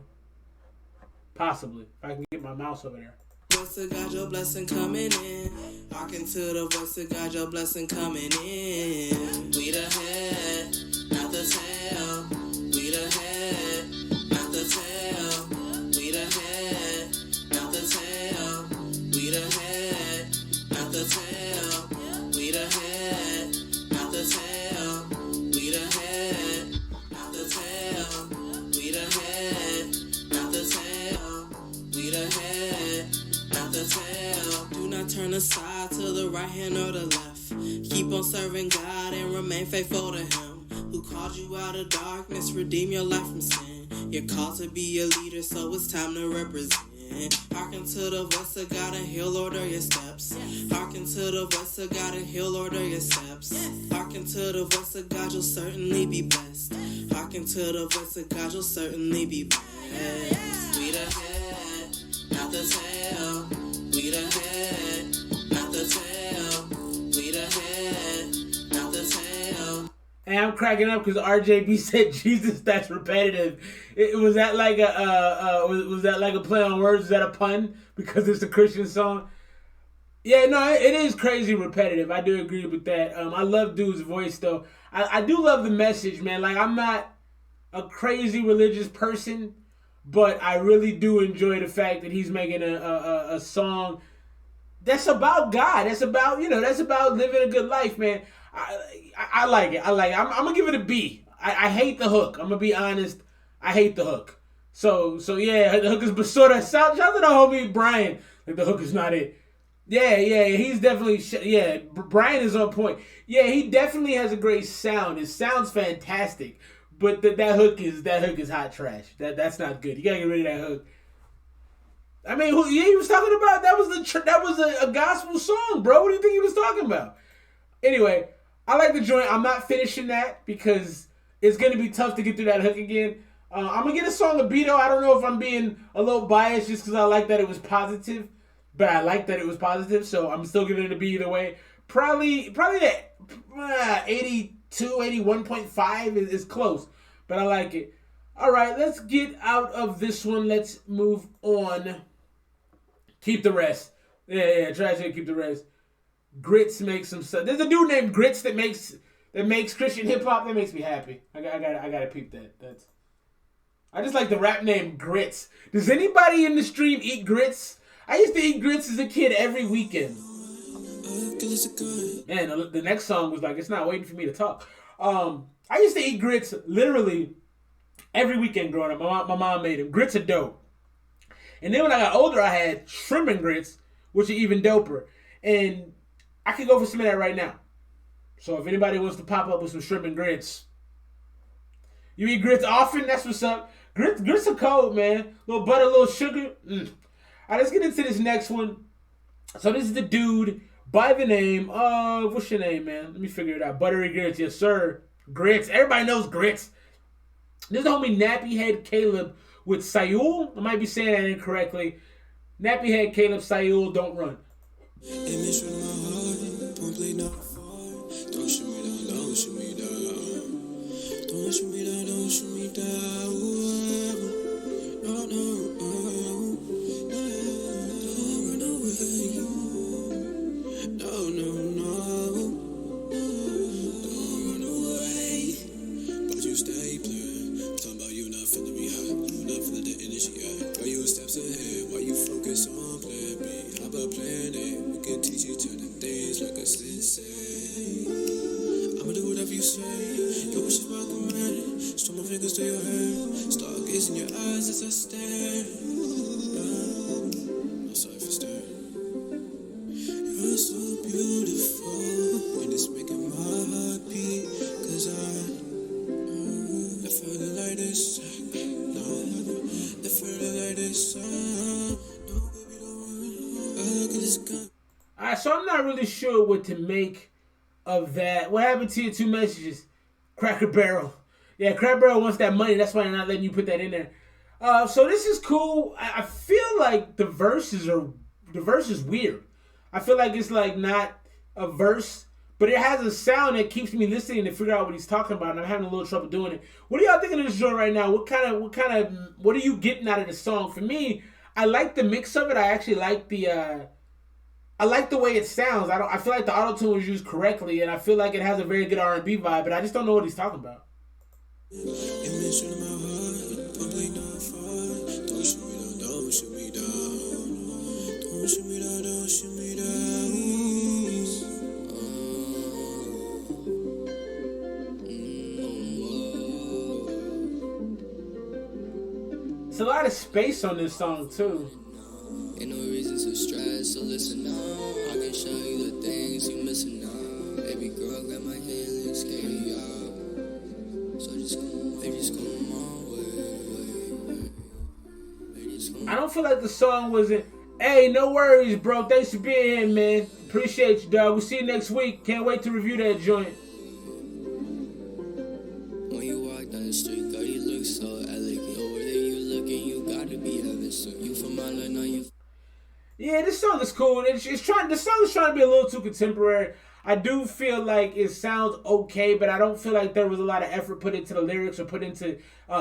Possibly, if I can get my mouse over there. Voice of God, your blessing coming in. Hearken to the voice of God, your blessing coming in. We the head, not the tail. We the head, not the tail. We the head, not the tail. We the head, not the tail. We the head, not the tail. We the head, not the tail. We the head, not the tail. We the head, not the tail. Do not turn aside to the right hand or the left. Keep on serving God and remain faithful to Him, who called you out of darkness, redeem your life from sin. You're called to be a leader, so it's time to represent. Hearken to the voice of God and He'll order your steps. Hearken to the voice of God and He'll order your steps. Hearken to the voice of God, you'll certainly be blessed. Hearken to the voice of God, you'll certainly be blessed. We the head, not not the tail. We the head, not the tail. We the head, not the tail. And I'm cracking up because RJB said, "Jesus, that's repetitive." Was that like a was that like a play on words? Was that a pun because it's a Christian song? Yeah, no, it is crazy repetitive. I do agree with that. I love dude's voice though. I do love the message, man. Like, I'm not a crazy religious person, but I really do enjoy the fact that he's making a song that's about God. That's about, that's about living a good life, man. I like it. I like it. I'm gonna give it a B. I hate the hook. I'm gonna be honest. I hate the hook. So yeah, the hook is basura. Shout out to the homie Brian. Like, the hook is not it. Yeah, he's definitely, Brian is on point. Yeah, he definitely has a great sound. It sounds fantastic, but that hook is hot trash. That's not good. You gotta get rid of that hook. I mean, he was talking about that was a gospel song, bro. What do you think he was talking about? Anyway, I like the joint. I'm not finishing that because it's gonna be tough to get through that hook again. I'm gonna get a song of B though. I don't know if I'm being a little biased just because I like that it was positive. But I like that it was positive, so I'm still giving it a B either way. Probably at 82, 81.5 is close, but I like it. All right, let's get out of this one. Let's move on. Keep the rest. Yeah, try to keep the rest. Grits makes some stuff. There's a dude named Grits that makes Christian hip hop. That makes me happy. I gotta peep that. I just like the rap name Grits. Does anybody in the stream eat grits? I used to eat grits as a kid every weekend. Man, the next song was like, it's not waiting for me to talk. I used to eat grits literally every weekend growing up. My mom made them. Grits are dope. And then when I got older, I had shrimp and grits, which are even doper. And I could go for some of that right now. So if anybody wants to pop up with some shrimp and grits, you eat grits often? That's what's up. Grits are cold, man. A little butter, a little sugar. All right, let's get into this next one. So this is the dude by the name of, what's your name, man? Let me figure it out. Buttery Grits, yes sir. Grits, everybody knows Grits. This is the homie Nappy Head Caleb with Sayul. I might be saying that incorrectly. Nappy Head Caleb, Sayul, don't run. Image from my heart, don't play no far. Don't shoot me down, don't shoot me down. Don't shoot me down, don't shoot me down. No. So I'm not really sure what to make of that. What happened to your two messages? Cracker Barrel. Yeah, Cracker Barrel wants that money. That's why they're not letting you put that in there. So this is cool. I feel like the verse is weird. I feel like it's like not a verse, but it has a sound that keeps me listening to figure out what he's talking about, and I'm having a little trouble doing it. What do y'all think of this joint right now? What are you getting out of the song? For me, I like the mix of it. I actually like I like the way it sounds. I feel like the auto-tune was used correctly, and I feel like it has a very good R&B vibe, but I just don't know what he's talking about. It's a lot of space on this song, too. Ain't no reason to stress, so listen now. I can show you the things you missing now. Baby girl, got my hand, let's get you out. So just come on way. I don't feel like the song wasn't. Hey, no worries, bro. Thanks for being here, man. Appreciate you, dog. We'll see you next week. Can't wait to review that joint. When you walk down the street, girl, you look so elegant. Over there, you looking, you gotta be heaven. So you from my line, now you. Yeah, this song is cool. The song is trying to be a little too contemporary. I do feel like it sounds okay, but I don't feel like there was a lot of effort put into the lyrics or put into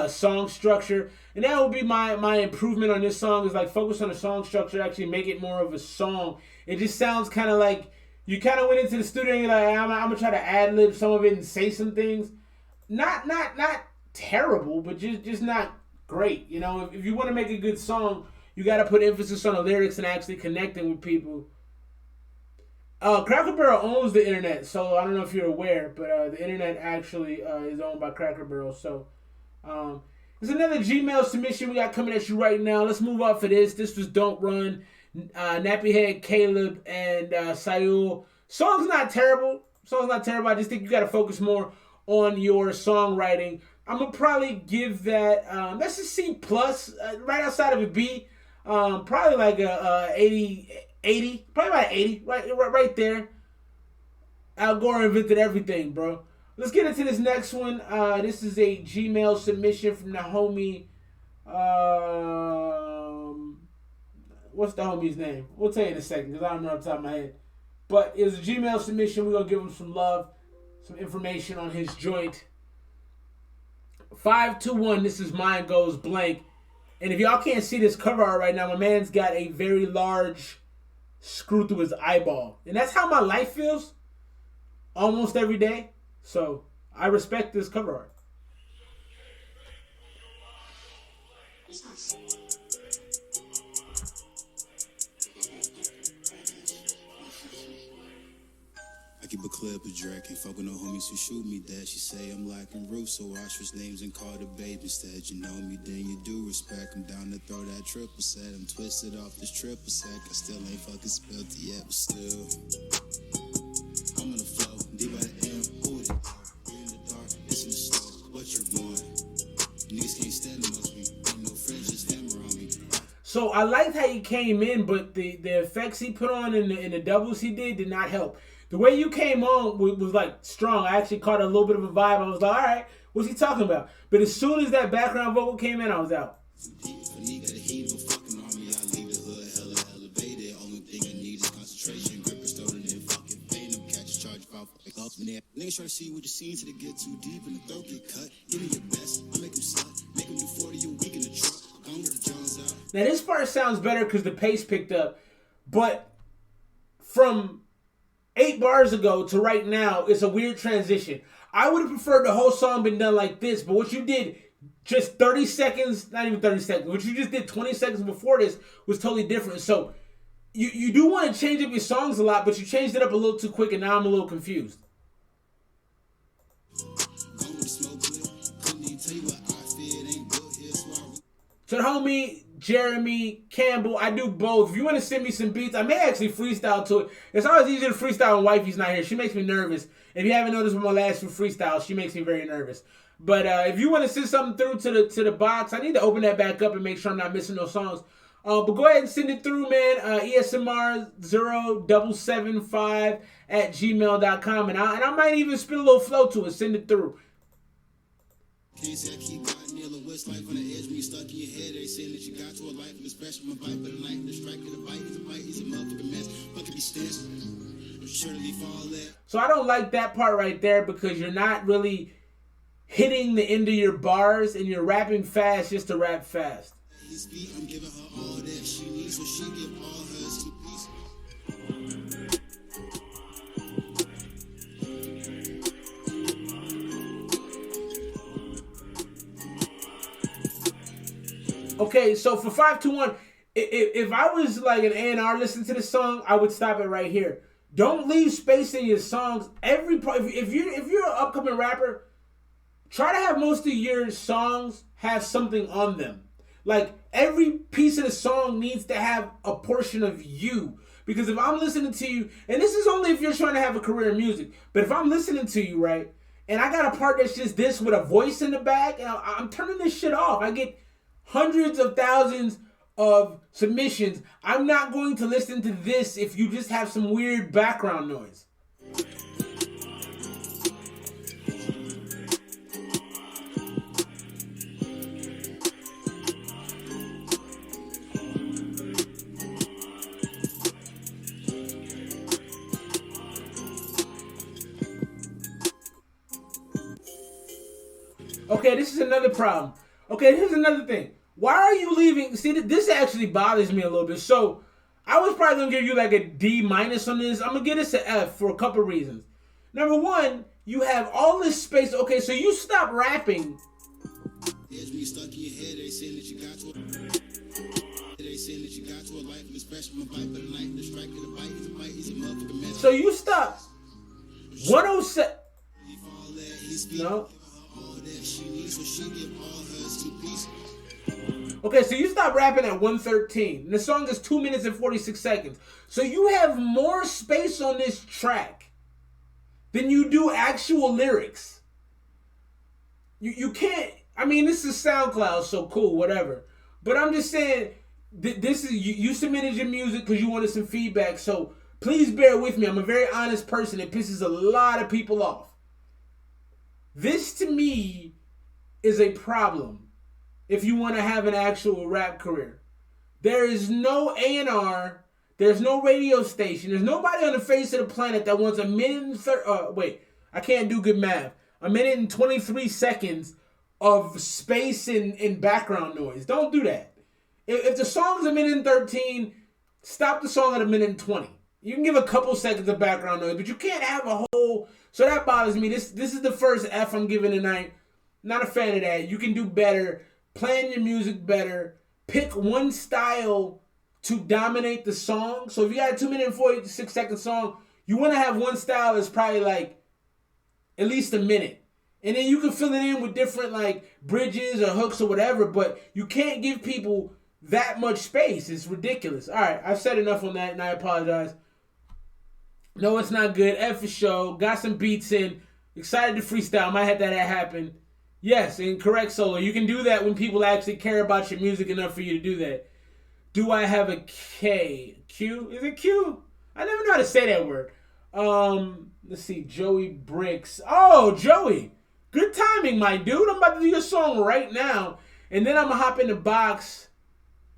song structure. And that would be my improvement on this song, is like focus on the song structure, actually make it more of a song. It just sounds kind of like you kind of went into the studio and you're like, I'm gonna try to ad lib some of it and say some things. Not terrible, but just not great. You know, if you want to make a good song, you got to put emphasis on the lyrics and actually connecting with people. Cracker Barrel owns the internet, so I don't know if you're aware, but the internet actually is owned by Cracker Barrel. So there's another Gmail submission we got coming at you right now. Let's move off of this. This was Don't Run, Nappyhead, Caleb, and Sayul. Song's not terrible. I just think you got to focus more on your songwriting. I'm going to probably give that, that's a C+, right outside of a B. Probably like a 80, probably about 80, right there. Al Gore invented everything, bro. Let's get into this next one. This is a Gmail submission from the homie. What's the homie's name? We'll tell you in a second because I don't know off the top of my head. But it was a Gmail submission. We're going to give him some love, some information on his joint. 521, this is Mine Goes Blank. And if y'all can't see this cover art right now, my man's got a very large screw through his eyeball. And that's how my life feels almost every day. So I respect this cover art. Keep a clip of Drake, ain't fucking no homies who shoot me dead. She say I'm lacking roof, so I switch names and call the babe instead. You know me, then you do respect. I'm down to throw that triple set. I'm twisted off this triple sec. I still ain't fucking spilled it yet, but still I'm on the flow, deep by the M. Who is it? We're in the dark, it's in the snow. What you want? Niggas can't stand amongst me. Ain't no friends, just them around me. So I liked how he came in, but the effects he put on in the doubles he did not help. The way you came on was like strong. I actually caught a little bit of a vibe. I was like, all right, what's he talking about? But as soon as that background vocal came in, I was out. Niggas try to see what you seen till they get too deep and the throat get cut. Give me your best, I make them slut. Make them do 40 a week in the truck. Gone with the Jones out. Now this part sounds better because the pace picked up. But from 8 bars ago to right now, it's a weird transition. I would have preferred the whole song been done like this, but what you did just 30 seconds, not even 30 seconds, what you just did 20 seconds before this was totally different. So you do want to change up your songs a lot, but you changed it up a little too quick, and now I'm a little confused. So the homie Jeremy Campbell, I do both. If you want to send me some beats, I may actually freestyle to it. It's always easier to freestyle when wifey's not here. She makes me nervous. If you haven't noticed with my last few freestyles, she makes me very nervous. But if you want to send something through to the box, I need to open that back up and make sure I'm not missing those songs. But go ahead and send it through, man. ESMR 0775@gmail.com. And I might even spit a little flow to it. Send it through. Can't say I keep riding near the west life on the edge when you stuck in your head. They saying that you got to a life of the special. My bite, but a knife, the strike, and a bite. He's a motherfucking mess. Fucking be stitched. Sure to leave all that. So I don't like that part right there because you're not really hitting the end of your bars and you're rapping fast just to rap fast. His feet, I'm giving her all that she needs, so she give all hers to peace. Okay, so for 521, if I was like an A&R listening to this song, I would stop it right here. Don't leave space in your songs. If you're an upcoming rapper, try to have most of your songs have something on them. Like every piece of the song needs to have a portion of you. Because if I'm listening to you, and this is only if you're trying to have a career in music, but if I'm listening to you, right, and I got a part that's just this with a voice in the back, and I'm turning this shit off. I get hundreds of thousands of submissions. I'm not going to listen to this if you just have some weird background noise. Okay, this is another problem. Okay, here's another thing. Why are you leaving? See, this actually bothers me a little bit. So, I was probably going to give you like a D- on this. I'm going to give this an F for a couple reasons. Number one, you have all this space. Okay, so you stop rapping. So you stop. 107. No. Okay, so you stop rapping at 113. And the song is 2 minutes and 46 seconds. So you have more space on this track than you do actual lyrics. You can't. I mean, this is SoundCloud, so cool, whatever. But I'm just saying, this is you submitted your music because you wanted some feedback. So please bear with me. I'm a very honest person. It pisses a lot of people off. This to me is a problem if you want to have an actual rap career. There is no A&R. There's no radio station. There's nobody on the face of the planet that wants a minute and wait, I can't do good math. A minute and 23 seconds of space and background noise. Don't do that. If the song's a minute and 13, stop the song at a minute and 20. You can give a couple seconds of background noise, but you can't have a whole... So that bothers me. This is the first F I'm giving tonight. Not a fan of that. You can do better. Plan your music better. Pick one style to dominate the song. So if you got a 2 minute and 46 second song, you want to have one style that's probably like at least a minute. And then you can fill it in with different like bridges or hooks or whatever, but you can't give people that much space. It's ridiculous. All right, I've said enough on that and I apologize. No, it's not good. F for show. Got some beats in. Excited to freestyle. Might have that happen. Yes, incorrect solo. You can do that when people actually care about your music enough for you to do that. Do I have a K? Q? Is it Q? I never know how to say that word. Let's see. Joey Bricks. Oh, Joey. Good timing, my dude. I'm about to do your song right now. And then I'm going to hop in the box.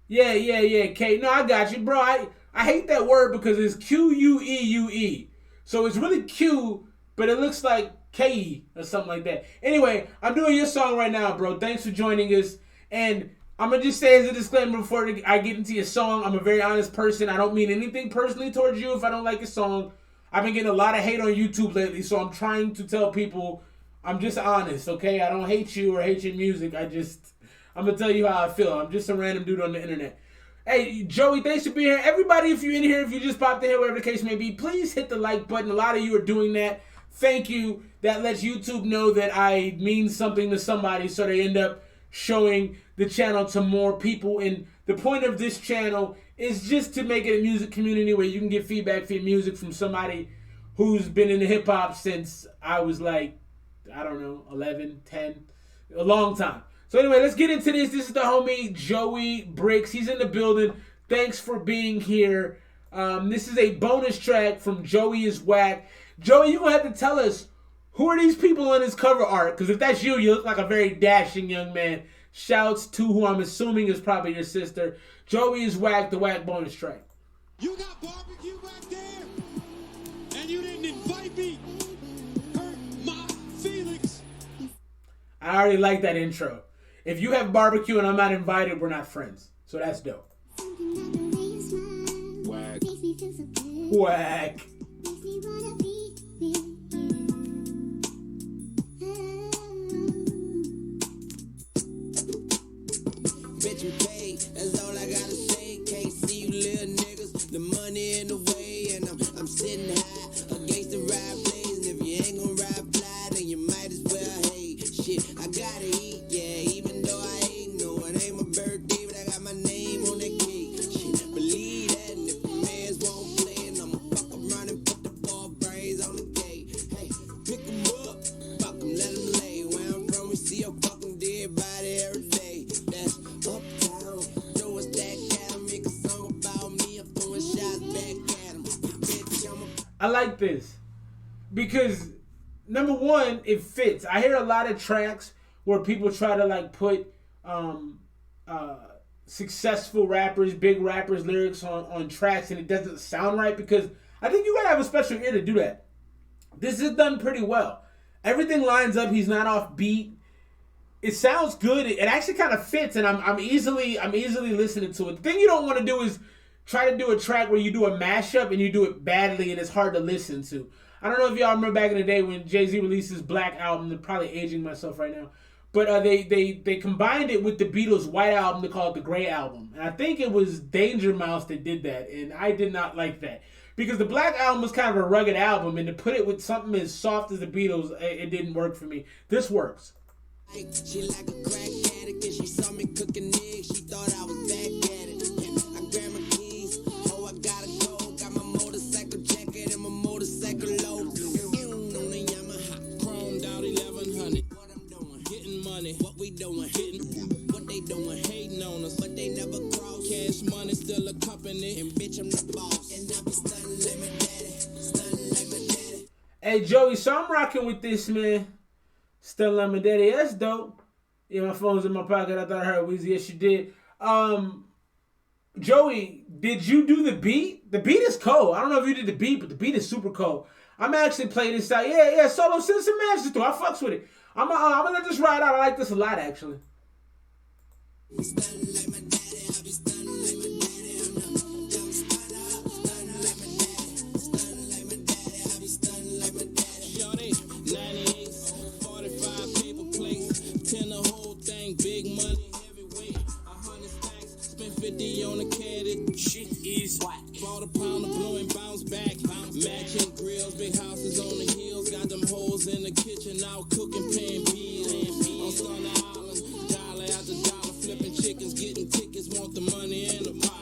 Yeah. K. No, I got you, bro. I hate that word because it's Queue. So it's really Q, but it looks like K or something like that. Anyway, I'm doing your song right now, bro. Thanks for joining us. And I'm going to just say as a disclaimer before I get into your song, I'm a very honest person. I don't mean anything personally towards you if I don't like your song. I've been getting a lot of hate on YouTube lately, so I'm trying to tell people I'm just honest, okay? I don't hate you or hate your music. I'm going to tell you how I feel. I'm just a random dude on the internet. Hey, Joey, thanks for being here. Everybody, if you're in here, if you just popped in here, whatever the case may be, please hit the like button. A lot of you are doing that. Thank you. That lets YouTube know that I mean something to somebody, so they end up showing the channel to more people. And the point of this channel is just to make it a music community where you can get feedback for your music from somebody who's been into hip-hop since I was like, I don't know, 11, 10, a long time. So anyway, let's get into this. This is the homie Joey Bricks. He's in the building. Thanks for being here. This is a bonus track from Joey is Whack. Joey, you're going to have to tell us, who are these people on his cover art? Because if that's you, you look like a very dashing young man. Shouts to who I'm assuming is probably your sister. Joey is Whack, the Whack bonus track. You got barbecue back there, and you didn't invite me. Hurt my feelings. I already like that intro. If you have barbecue and I'm not invited, we're not friends. So that's dope. Whack. Whack. Bitch, you paid. That's all I gotta say. Can't see you little niggas. The money in the way, and I'm sitting high against the ride blaze. And if you ain't gonna ride fly, then you might as well hate. Shit, I gotta eat, yeah. Even though I ain't no, it ain't my birthday, but I got my name on that cake. Shit, believe that. And if the mans won't play, and I'ma fuck around and put the ball brains on the gate. Hey, pick 'em up, fuck 'em, let 'em lay. Where I'm from, we see a fucking dead body every day. That's uptown. Throw a stack at 'em, make a song about me. I'm throwing shots back at 'em. Bitch, I'm a I like this because number one, it fits. I hear a lot of tracks where people try to like put successful rappers, big rappers' lyrics on tracks, and it doesn't sound right because I think you gotta have a special ear to do that. This is done pretty well. Everything lines up. He's not off beat. it sounds good. It actually kind of fits, and I'm easily listening to it. The thing you don't want to do is try to do a track where you do a mashup and you do it badly and it's hard to listen to. I don't know if y'all remember back in the day when Jay-Z released his Black album. They're probably aging myself right now. But they combined it with the Beatles' White album to call it the Grey Album. And I think it was Danger Mouse that did that. And I did not like that. Because the Black Album was kind of a rugged album. And to put it with something as soft as the Beatles, it didn't work for me. This works. She like a crack addict and she saw me cooking eggs. She thought I was back at it. I grabbed my keys. Oh, I gotta go. Got my motorcycle jacket and my motorcycle low. On the Yamaha. Chromed out 1100. What I'm doing? Getting money. What we doing? Hitting. What they doing? Hating on us. But they never cross. Cash money still a company. And bitch, I'm the boss. And I be stunning like my daddy. Stunning like my daddy. Hey, Joey, so I'm rocking with this, man. Still like my daddy. That's dope. Yeah, my phone's in my pocket. I thought I heard Weezy. Yes, you did. Joey, did you do the beat? The beat is cold. I don't know if you did the beat, but the beat is super cold. I'm actually playing this out. Yeah, Solo, send some messages through. I fucks with it. I'm gonna let this ride out. I like this a lot, actually. Stunning like my daddy. I be stunning like my daddy. I'm the young stunner. Stunning like my daddy. Stunning like my daddy. I be stunning like my daddy. Shorty, 98, 45 paper plates, 10 the whole thing, big money, heavyweight, 100 stacks, spent 50 on a caddy, shit is whack. Bought a pound of blue and bounce back, matching grills, big houses on the hills, got them hoes in the kitchen, now cooking, paying bills, on Sun Island, dollar after dollar, flipping chickens, getting tickets, want the money and the power.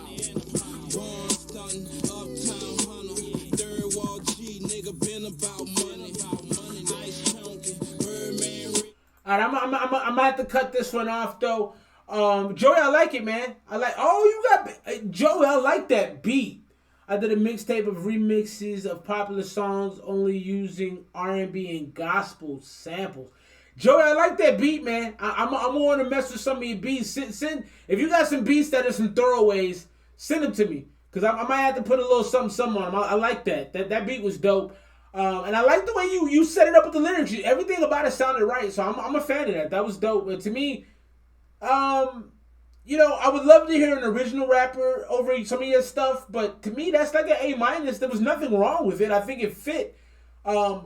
Born stunting, uptown hunter, third wall G, nigga been about money, ice chunky, Birdman. All right, I'm gonna have to cut this one off though. Joey, I like it, man. You got Joey. I like that beat. I did a mixtape of remixes of popular songs, only using R&B and gospel samples. Joey, I like that beat, man. I'm want to mess with some of your beats. Send if you got some beats that are some throwaways, send them to me, cause I might have to put a little something on them. I like that. That beat was dope. And I like the way you set it up with the lyrics. Everything about it sounded right, so I'm a fan of that. That was dope. But to me, I would love to hear an original rapper over some of your stuff. But to me, that's like an A-. There was nothing wrong with it. I think it fit. I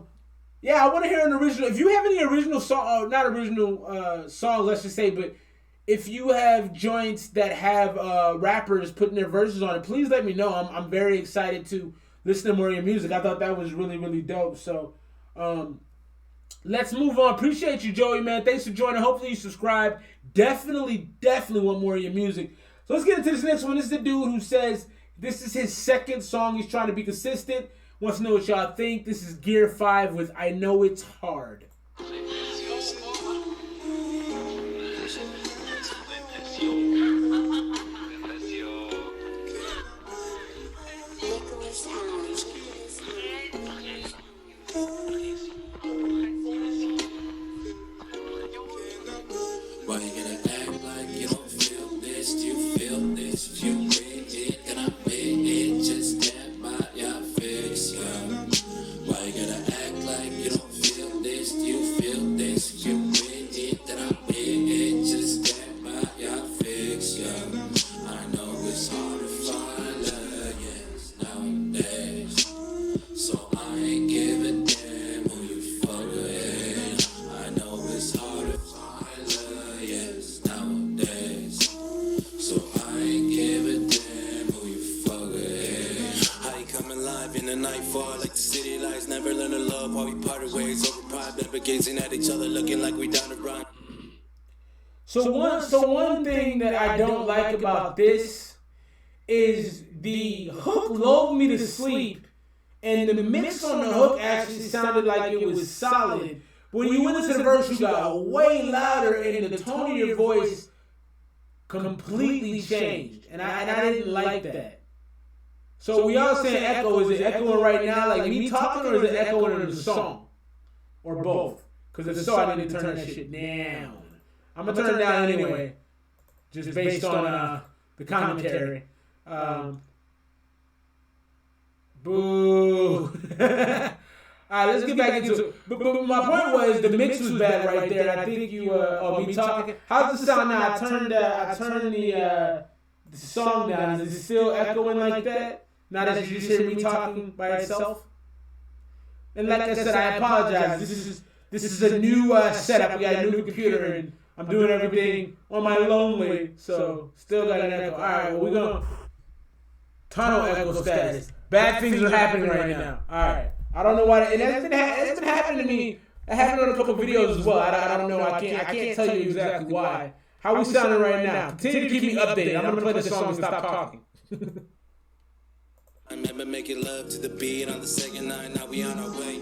want to hear an original. If you have any original song, not original songs, let's just say, but if you have joints that have rappers putting their verses on it, please let me know. I'm very excited to listen to more of your music. I thought that was really, really dope. So, let's move on. Appreciate you, Joey, man. Thanks for joining. Hopefully you subscribe. Definitely want more of your music. So let's get into this next one. This is the dude who says this is his second song. He's trying to be consistent. Wants to know what y'all think. This is Gear 5 with I Know It's Hard. Why you gotta act like you don't feel this? Do you feel this? If you read it, then I read it. Just stand by your face, yeah. Why you gotta act like you don't feel this? Do you feel this? If you read it, then I read it. Just stand by your face, yeah. I know it's hard to find love, yes, nowadays. So I ain't give a damn who you fuck with. I know it's hard to find love, yes, nowadays. So I ain't give a damn who you fuck with. How you coming live in the nightfall like the city lights? Never learn to love while we parted ways over pride. Never gazing at each other, looking like we down the run. So one thing that I don't like about this is the hook lulled me to sleep, and the mix on the hook actually sounded like it was solid. When you went into the verse, you got way louder, and the tone of your voice completely changed, and I didn't like that. So we all saying echo. Is it echoing right now, like me talking, or is it echoing in the song, or both? Because if so, I need to turn that shit down. I'm gonna turn it down anyway, just based on the commentary. Boo. All right, let's get back into it. But my point was the mix was bad right there. And I think you me talking. How's the sound now? I turned the song down. Is it still echoing like that? Now that you just hear me talking by itself? And like I said, I apologize. This is a new setup. We got a new computer, and I'm doing everything on my lonely. So still got an echo. All right, well, we're gonna tunnel echo status. Bad things are happening right now. All right. I don't know why, and it's been happening to me. It happened on a couple videos as well. I don't know. I can't tell you exactly why. How we sounding right now? Continue to keep me updated. I'm gonna play the song and stop talking. I remember making love to the beat on the second night. Now we on our way.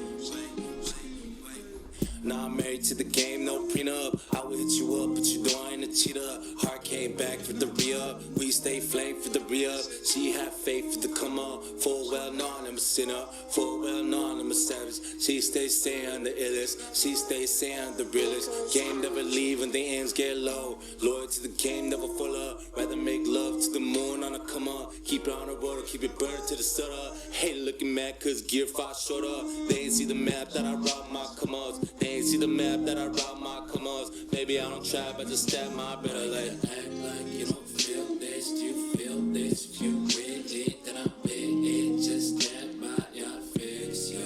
Now I'm married to the game, no prenup. I will hit you up, but you know I ain't a cheater. Heart came back for the re-up. We stay flame for the re-up. She had faith for the come up. Full well known I'm a sinner. Full well known I'm a savage. She stays saying the illest. She stays saying the realest. Game never leave when the ends get low. Loyal to the game, never full up. Rather make love to the moon on a come up. Keep it on the road or keep it burning to the sun up. Hate looking mad cause gear far short up. They ain't see the map that I route my come ups. They ain't see the map that I route my come ups. Maybe I don't try but just stab my better like act like you don't feel this. You feel this. If you read it then I bet it. Just stand by your face, yeah.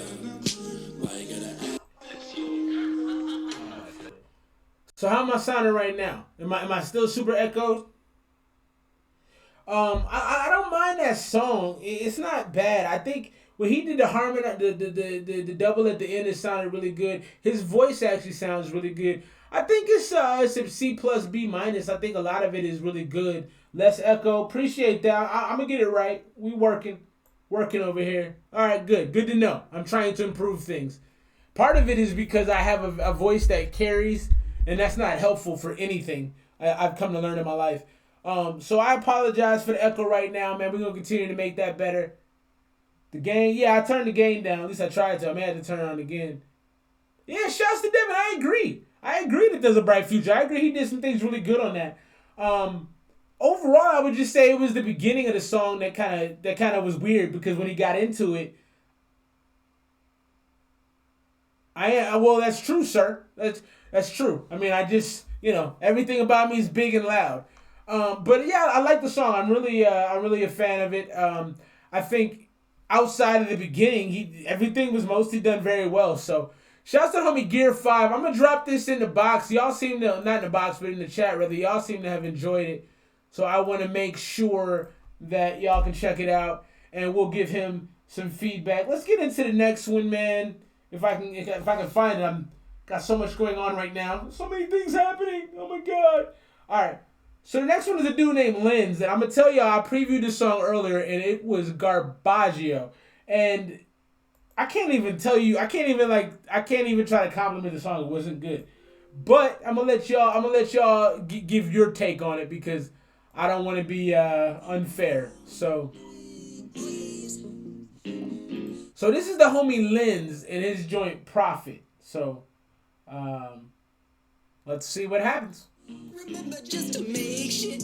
Why you gotta act? So how am I sounding right now? Am I still super echoed? I don't mind that song. It's not bad. I think when he did the harmony, the double at the end, it sounded really good. His voice actually sounds really good. I think it's a C plus B minus. I think a lot of it is really good. Less echo. Appreciate that. I'm gonna get it right. We working over here. All right, good to know. I'm trying to improve things. Part of it is because I have a voice that carries, and that's not helpful for anything. I've come to learn in my life. So I apologize for the echo right now, man. We're going to continue to make that better. The gain, yeah, I turned the gain down. At least I tried to. I may have to turn it on again. Yeah, shouts to Devin. I agree that there's a bright future. I agree he did some things really good on that. Overall, I would just say it was the beginning of the song that kind of was weird because when he got into it, well, that's true, sir. That's true. I mean, I just, everything about me is big and loud. But yeah, I like the song. I'm really a fan of it. I think outside of the beginning, everything was mostly done very well. So shouts to homie Gear 5. I'm gonna drop this in the box. Y'all seem to, not in the box, but in the chat rather. Y'all seem to have enjoyed it. So I want to make sure that y'all can check it out, and we'll give him some feedback. Let's get into the next one, man. If I can find it. I'm got so much going on right now. So many things happening. Oh my god. All right. So the next one is a dude named Lenz, and I'm gonna tell y'all I previewed this song earlier, and it was Garbaggio, and I can't even try to compliment the song. It wasn't good, but I'm gonna let y'all give your take on it because I don't want to be unfair. So this is the homie Lenz and his joint Profit. So let's see what happens. Remember just to make shit,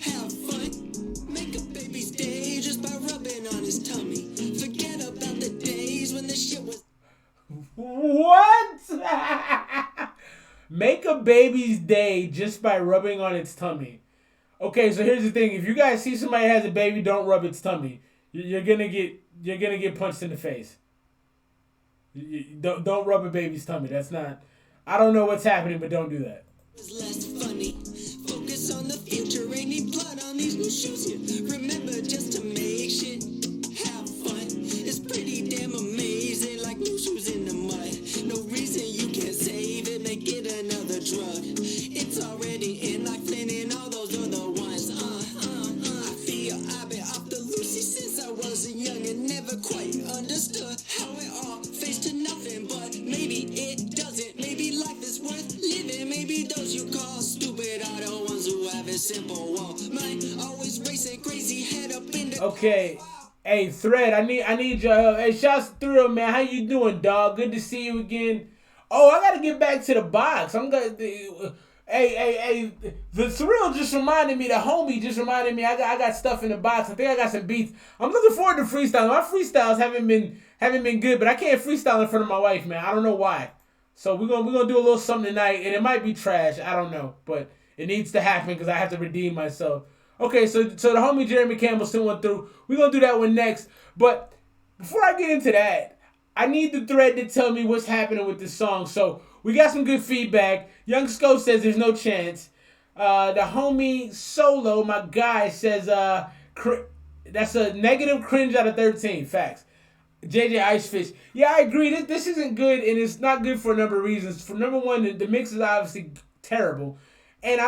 have fun, make a baby's day just by rubbing on his tummy. Forget about the days when the shit was... What? Make a baby's day just by rubbing on its tummy. Okay, so here's the thing. If you guys see somebody that has a baby, don't rub its tummy. You're gonna get punched in the face. Don't rub a baby's tummy. That's not... I don't know what's happening, but don't do that. Less funny. Focus on the future. Ain't need blood on these new shoes here. Remember just to make shit, have fun. It's pretty damn amazing, like new shoes in the mud. No reason you can't save it, make it another drug. It's already in like Flynn and all those other ones. I feel I've been off the Lucy since I was young and never quite understood how it all faced to nothing. But maybe it doesn't. Maybe life is worth living. Maybe those you call stupid are the ones who have it simple. Well, mine always racing crazy, head up in the... Okay. Hey, Thread, I need your help. Hey, shouts to Thrill, man. How you doing, dog? Good to see you again. Oh, I gotta get back to the box. I'm gonna... Hey, the Thrill just reminded me, the homie just reminded me I got stuff in the box. I think I got some beats. I'm looking forward to freestyling. My freestyles haven't haven't been good, but I can't freestyle in front of my wife, man. I don't know why. So we're gonna do a little something tonight, and it might be trash. I don't know, but it needs to happen because I have to redeem myself. Okay, so the homie Jeremy Campbell still went through. We're gonna do that one next. But before I get into that, I need the thread to tell me what's happening with this song. So we got some good feedback. Young Sco says there's no chance. The homie Solo, my guy, says that's a negative cringe out of 13. Facts. JJ Icefish. Yeah, I agree. This isn't good, and it's not good for a number of reasons. For number one, the mix is obviously terrible. And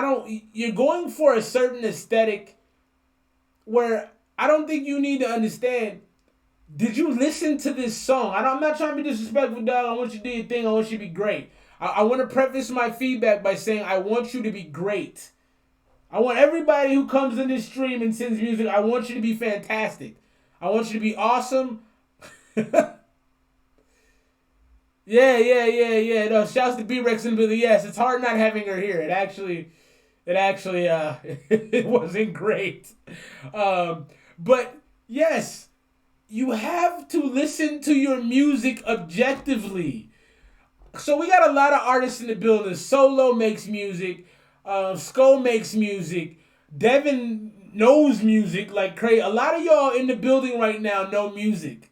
you're going for a certain aesthetic where I don't think you need to understand. Did you listen to this song? I'm not trying to be disrespectful, dog. I want you to do your thing. I want you to be great. I want to preface my feedback by saying I want you to be great. I want everybody who comes in this stream and sends music, I want you to be fantastic. I want you to be awesome. Yeah. No, shouts to B-Rex and Billy. Yes, it's hard not having her here. It actually it wasn't great. But yes, you have to listen to your music objectively. So we got a lot of artists in the building. Solo makes music. Skull makes music. Devin knows music like crazy. A lot of y'all in the building right now know music.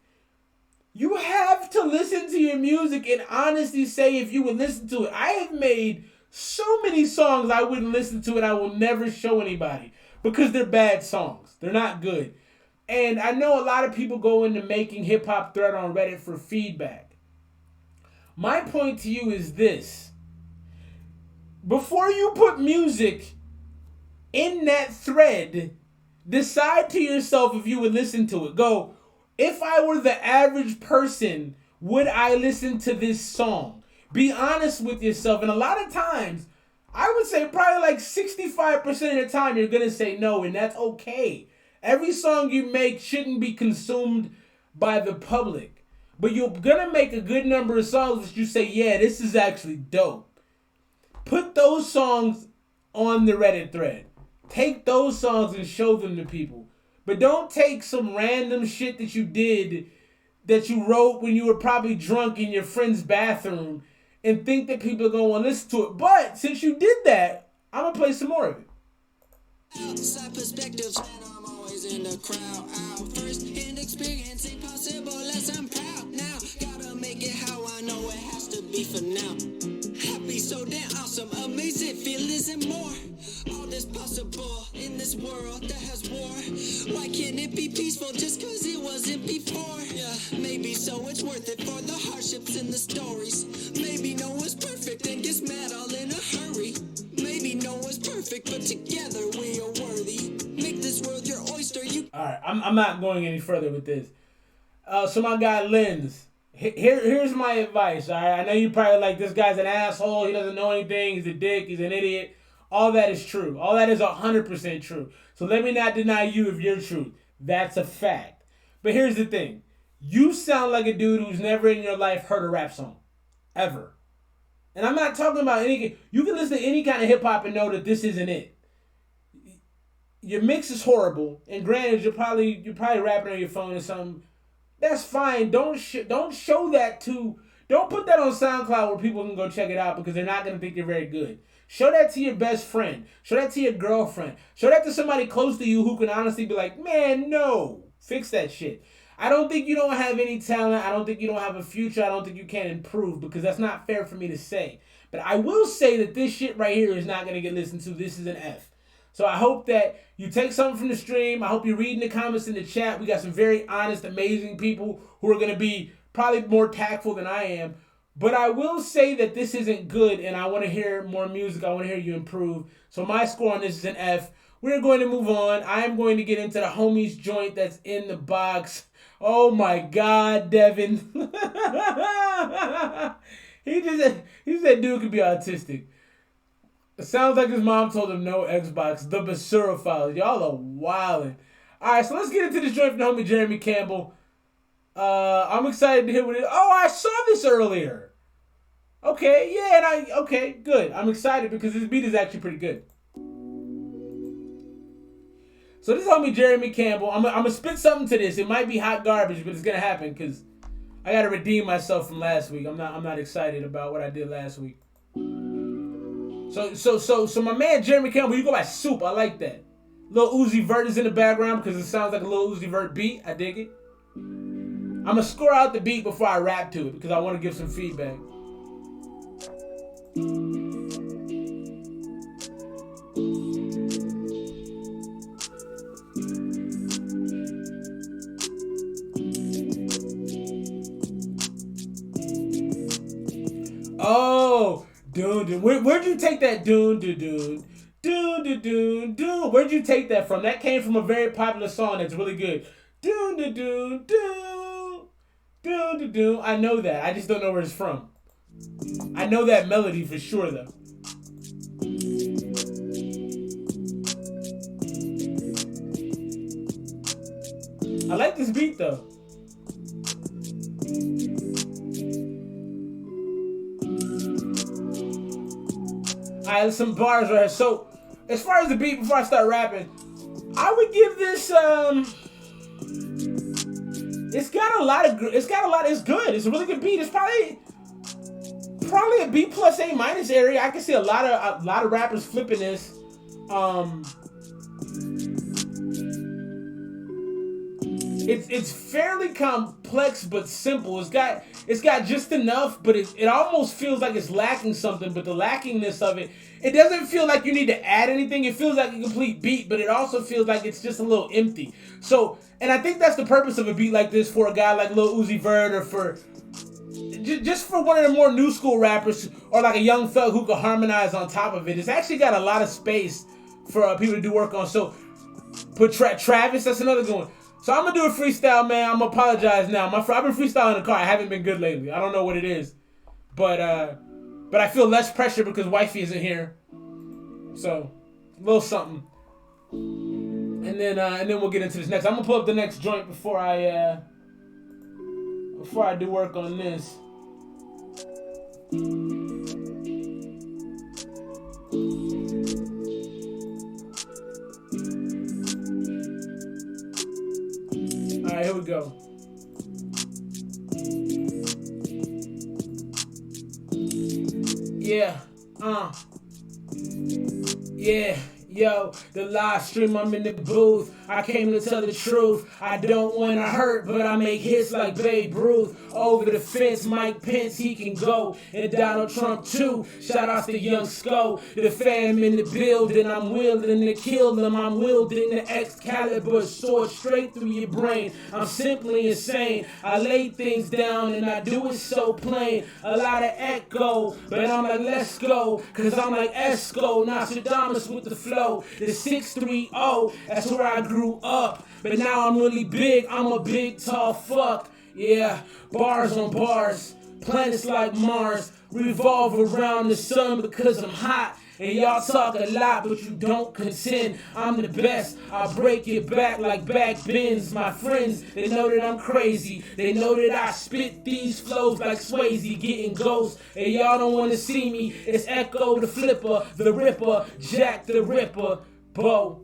You have to listen to your music and honestly say if you would listen to it. I have made so many songs I wouldn't listen to and I will never show anybody because they're bad songs. They're not good. And I know a lot of people go into making hip-hop thread on Reddit for feedback. My point to you is this. Before you put music in that thread, decide to yourself if you would listen to it. Go, if I were the average person, would I listen to this song? Be honest with yourself. And a lot of times, I would say probably like 65% of the time, you're going to say no, and that's okay. Every song you make shouldn't be consumed by the public. But you're going to make a good number of songs that you say, yeah, this is actually dope. Put those songs on the Reddit thread. Take those songs and show them to people. But don't take some random shit that you did, that you wrote when you were probably drunk in your friend's bathroom and think that people are going to want to listen to it. But since you did that, I'm going to play some more of it. Outside perspectives, I'm always in the crowd. Out first hand experience ain't possible unless I'm proud. Now gotta make it how I know it has to be for now. Happy, so damn awesome, amazing feelings and more. All this possible in this world that has war. Why can't it be peaceful just cause it wasn't before? Yeah, maybe so it's worth it for the hardships and the stories. Maybe no one's perfect and gets mad all in a hurry. Maybe no one's perfect, but together we are worthy. Make this world your oyster. Alright, I'm not going any further with this. So my guy Lens, here's my advice. Alright, I know you probably like, this guy's an asshole, he doesn't know anything, he's a dick, he's an idiot. All that is true. All that is 100% true. So let me not deny you of your truth. That's a fact. But here's the thing. You sound like a dude who's never in your life heard a rap song. Ever. And I'm not talking about any... You can listen to any kind of hip-hop and know that this isn't it. Your mix is horrible. And granted, you're probably rapping on your phone or something. That's fine. Don't show that to... Don't put that on SoundCloud where people can go check it out because they're not going to think you're very good. Show that to your best friend. Show that to your girlfriend. Show that to somebody close to you who can honestly be like, man, no. Fix that shit. I don't think you don't have any talent. I don't think you don't have a future. I don't think you can improve because that's not fair for me to say. But I will say that this shit right here is not going to get listened to. This is an F. So I hope that you take something from the stream. I hope you're reading the comments in the chat. We got some very honest, amazing people who are going to be probably more tactful than I am. But I will say that this isn't good, and I want to hear more music. I want to hear you improve. So my score on this is an F. We're going to move on. I am going to get into the homies joint that's in the box. Oh my God, Devin. he said dude could be autistic. It sounds like his mom told him no Xbox. The Basura files. Y'all are wildin'. All right, so let's get into this joint from the homie Jeremy Campbell. I'm excited to hear what it is. Oh, I saw this earlier. Okay, yeah, okay, good. I'm excited because this beat is actually pretty good. So this homie Jeremy Campbell, I'm gonna spit something to this. It might be hot garbage, but it's gonna happen because I gotta redeem myself from last week. I'm not excited about what I did last week. So my man Jeremy Campbell, you go by Soup. I like that. Lil Uzi Vert is in the background because it sounds like a Lil Uzi Vert beat. I dig it. I'm gonna score out the beat before I rap to it because I want to give some feedback. Oh, dude, where'd you take that dude? Where'd you take that from? That came from a very popular song that's really good. I know that. I just don't know where it's from. I know that melody for sure, though. I like this beat, though. Alright, some bars right here. So, as far as the beat, before I start rapping, I would give this, it's good. It's a really good beat. It's probably a B plus A minus area. I can see a lot of rappers flipping this. It's fairly complex but simple. It's got just enough, but it almost feels like it's lacking something. But the lackingness of it doesn't feel like you need to add anything. It feels like a complete beat, but it also feels like it's just a little empty. So, and I think that's the purpose of a beat like this for a guy like Lil Uzi Vert, or for just for one of the more new school rappers, or like a young fella who could harmonize on top of it. It's actually got a lot of space for people to do work on. So, put Travis. That's another good one. So I'm gonna do a freestyle, man. I'm gonna apologize now. I've been freestyling in the car. I haven't been good lately. I don't know what it is, but I feel less pressure because wifey isn't here. So, a little something, and then we'll get into this next. I'm gonna pull up the next joint before I do work on this. Alright, here we go. Yeah, yeah, yo, the live stream, I'm in the booth. I came to tell the truth. I don't want to hurt, but I make hits like Babe Ruth. Over the fence, Mike Pence, he can go. And Donald Trump too. Shout out to Young Sko. The fam in the building, I'm willing to kill them. I'm wielding the Excalibur sword straight through your brain. I'm simply insane. I lay things down and I do it so plain. A lot of echo, but I'm like, let's go. Cause I'm like Esco, Nostradamus with the flow. The 630, that's where I grew up. But now I'm really big, I'm a big tall fuck. Yeah, bars on bars, planets like Mars revolve around the sun because I'm hot. And y'all talk a lot, but you don't contend. I'm the best. I break your back like back bends. My friends, they know that I'm crazy. They know that I spit these flows like Swayze, getting ghosts. And y'all don't want to see me. It's Echo the Flipper, the Ripper, Jack the Ripper, Bo.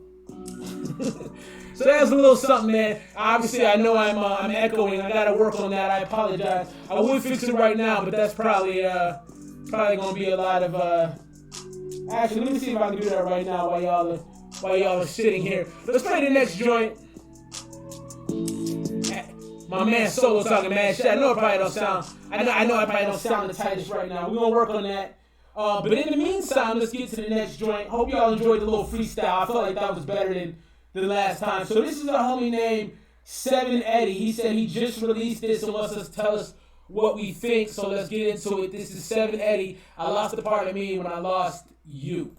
So that's a little something, man. Obviously, I know I'm echoing. I gotta work on that. I apologize. I would fix it right now, but that's probably gonna be a lot of. Actually, let me see if I can do that right now while y'all are sitting here. Let's play the next joint. My man Solo talking mad shit. I know I probably don't sound the tightest right now. We're gonna work on that. But in the meantime, let's get to the next joint. Hope y'all enjoyed the little freestyle. I felt like that was better than the last time. So this is a homie named 7 Eddie. He said he just released this and wants us to tell us what we think. So let's get into it. This is 7 Eddie. I lost a part of me when I lost you.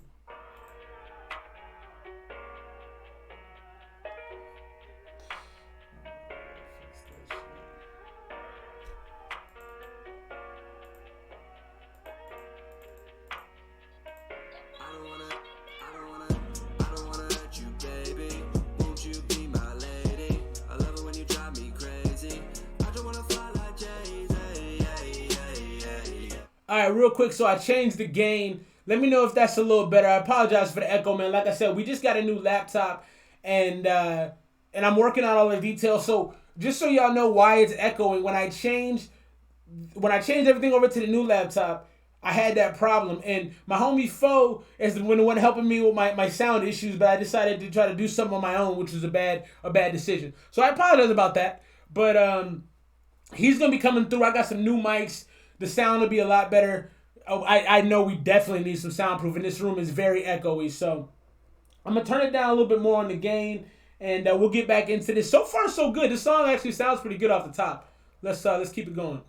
Alright, real quick, so I changed the gain. Let me know if that's a little better. I apologize for the echo, man. Like I said, we just got a new laptop, and I'm working out all the details. So just so y'all know why it's echoing, when I changed everything over to the new laptop, I had that problem. And my homie Fo is the one helping me with my sound issues, but I decided to try to do something on my own, which was a bad decision. So I apologize about that. But he's going to be coming through. I got some new mics. The sound will be a lot better. I know we definitely need some soundproofing. This room is very echoey, so I'm going to turn it down a little bit more on the gain, and we'll get back into this. So far, so good. This song actually sounds pretty good off the top. Let's keep it going.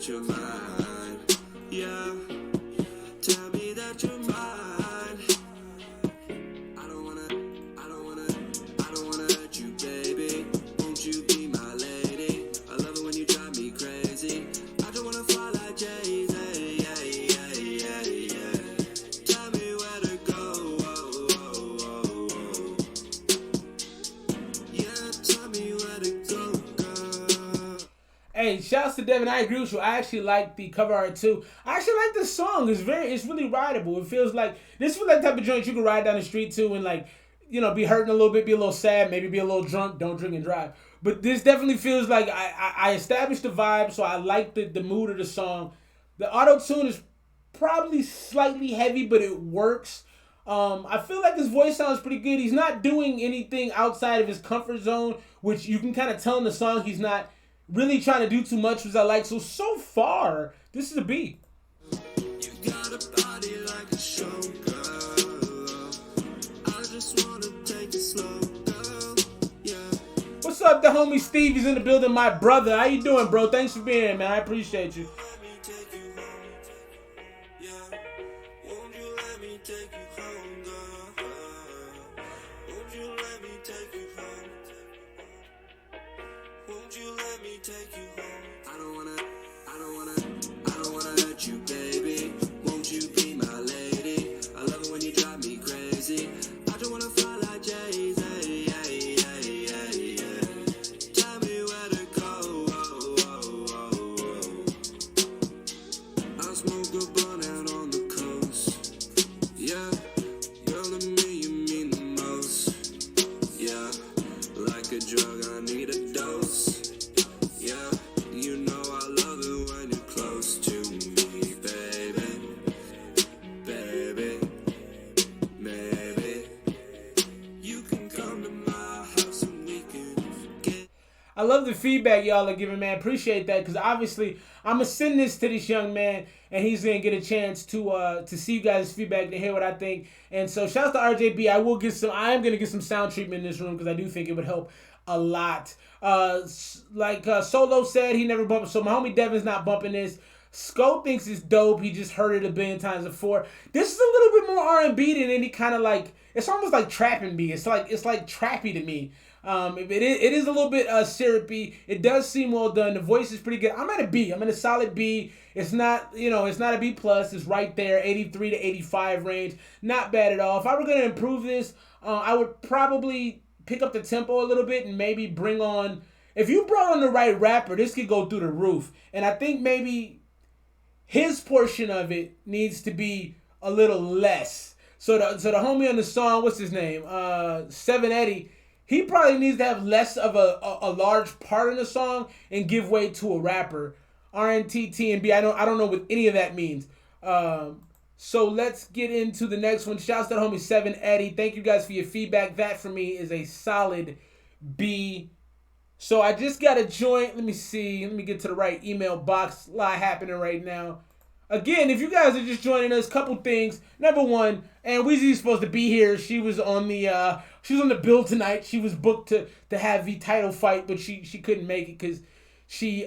You're mine, yeah. Tell me that you're mine. I don't wanna hurt you, baby. Won't you be my lady? I love it when you drive me crazy. I just wanna fly like Jay-Z, yeah. Tell me where to go, yeah. Tell me where to go. Hey, shouts to Devin. I agree with you. I actually like the cover art too. I actually like this song. It's really rideable. It feels like the type of joint you can ride down the street to and be hurting a little bit, be a little sad, maybe be a little drunk. Don't drink and drive. But this definitely feels like I established the vibe, so I like the mood of the song. The auto tune is probably slightly heavy, but it works. I feel like his voice sounds pretty good. He's not doing anything outside of his comfort zone, which you can kind of tell in the song he's not really trying to do too much, which I like. So far, this is a B. You got a body like a show girl. I just wanna take it slow, girl. Yeah. What's up, the homie Steve? He's in the building, my brother. How you doing, bro? Thanks for being here, man. I appreciate you. Let me take you home. Yeah. Won't you let me take you home, girl? Won't you let me take you home? Won't you let me take you home? I don't wanna hurt you, baby. Won't you be my lady? I love it when you drive me crazy. I just wanna fly like Jay-Z, yeah. Tell me where to go, I smoke a blunt out on the coast, yeah. Girl, to me you mean the most, yeah. Like a drug, I need a dose. Yeah, you know I love it when you're close to me, baby. Maybe you can come to my house and we can get. I love the feedback y'all are giving, man. Appreciate that, because obviously I'm gonna send this to this young man, and he's gonna get a chance to see you guys' feedback, to hear what I think. And so, shouts to RJB. I am gonna get some sound treatment in this room because I do think it would help a lot. Solo said he never bumped, so my homie Devin's not bumping this. Scope thinks it's dope. He just heard it a billion times before. This is a little bit more R&B than any kind of it's almost like trapping me. It's like trappy to me. It is a little bit syrupy. It does seem well done. The voice is pretty good. I'm at a B. I'm in a solid B. It's not a B plus. It's right there, 83 to 85 range. Not bad at all. If I were gonna improve this, I would probably pick up the tempo a little bit and maybe bring on. If you brought on the right rapper, this could go through the roof. And I think maybe his portion of it needs to be a little less. So the homie on the song, what's his name? 7 Eddie. He probably needs to have less of a large part in the song and give way to a rapper. RNTT and B. I don't know what any of that means. So let's get into the next one. Shouts to the homie 7 Eddie. Thank you guys for your feedback. That for me is a solid B. So I just got a joint. Let me see. Let me get to the right email box. A lot happening right now. Again, if you guys are just joining us, couple things. Number one, Anweezy's supposed to be here. She was on the bill tonight. She was booked to have the title fight, but she couldn't make it because she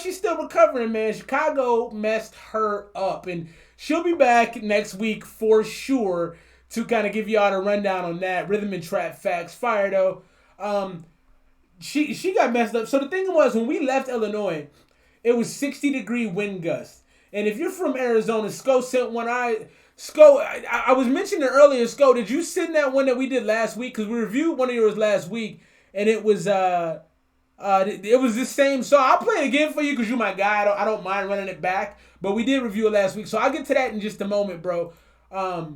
she's still recovering, man. Chicago messed her up, and she'll be back next week for sure to kind of give y'all a rundown on that. Rhythm and Trap Facts. Fire though. she got messed up. So the thing was, when we left Illinois, it was 60-degree wind gusts. And if you're from Arizona, Sco sent one. I was mentioning it earlier. Sco, did you send that one that we did last week? Because we reviewed one of yours last week, and it was the same song. I'll play it again for you because you're my guy. I don't mind running it back. But we did review it last week, so I'll get to that in just a moment, bro. But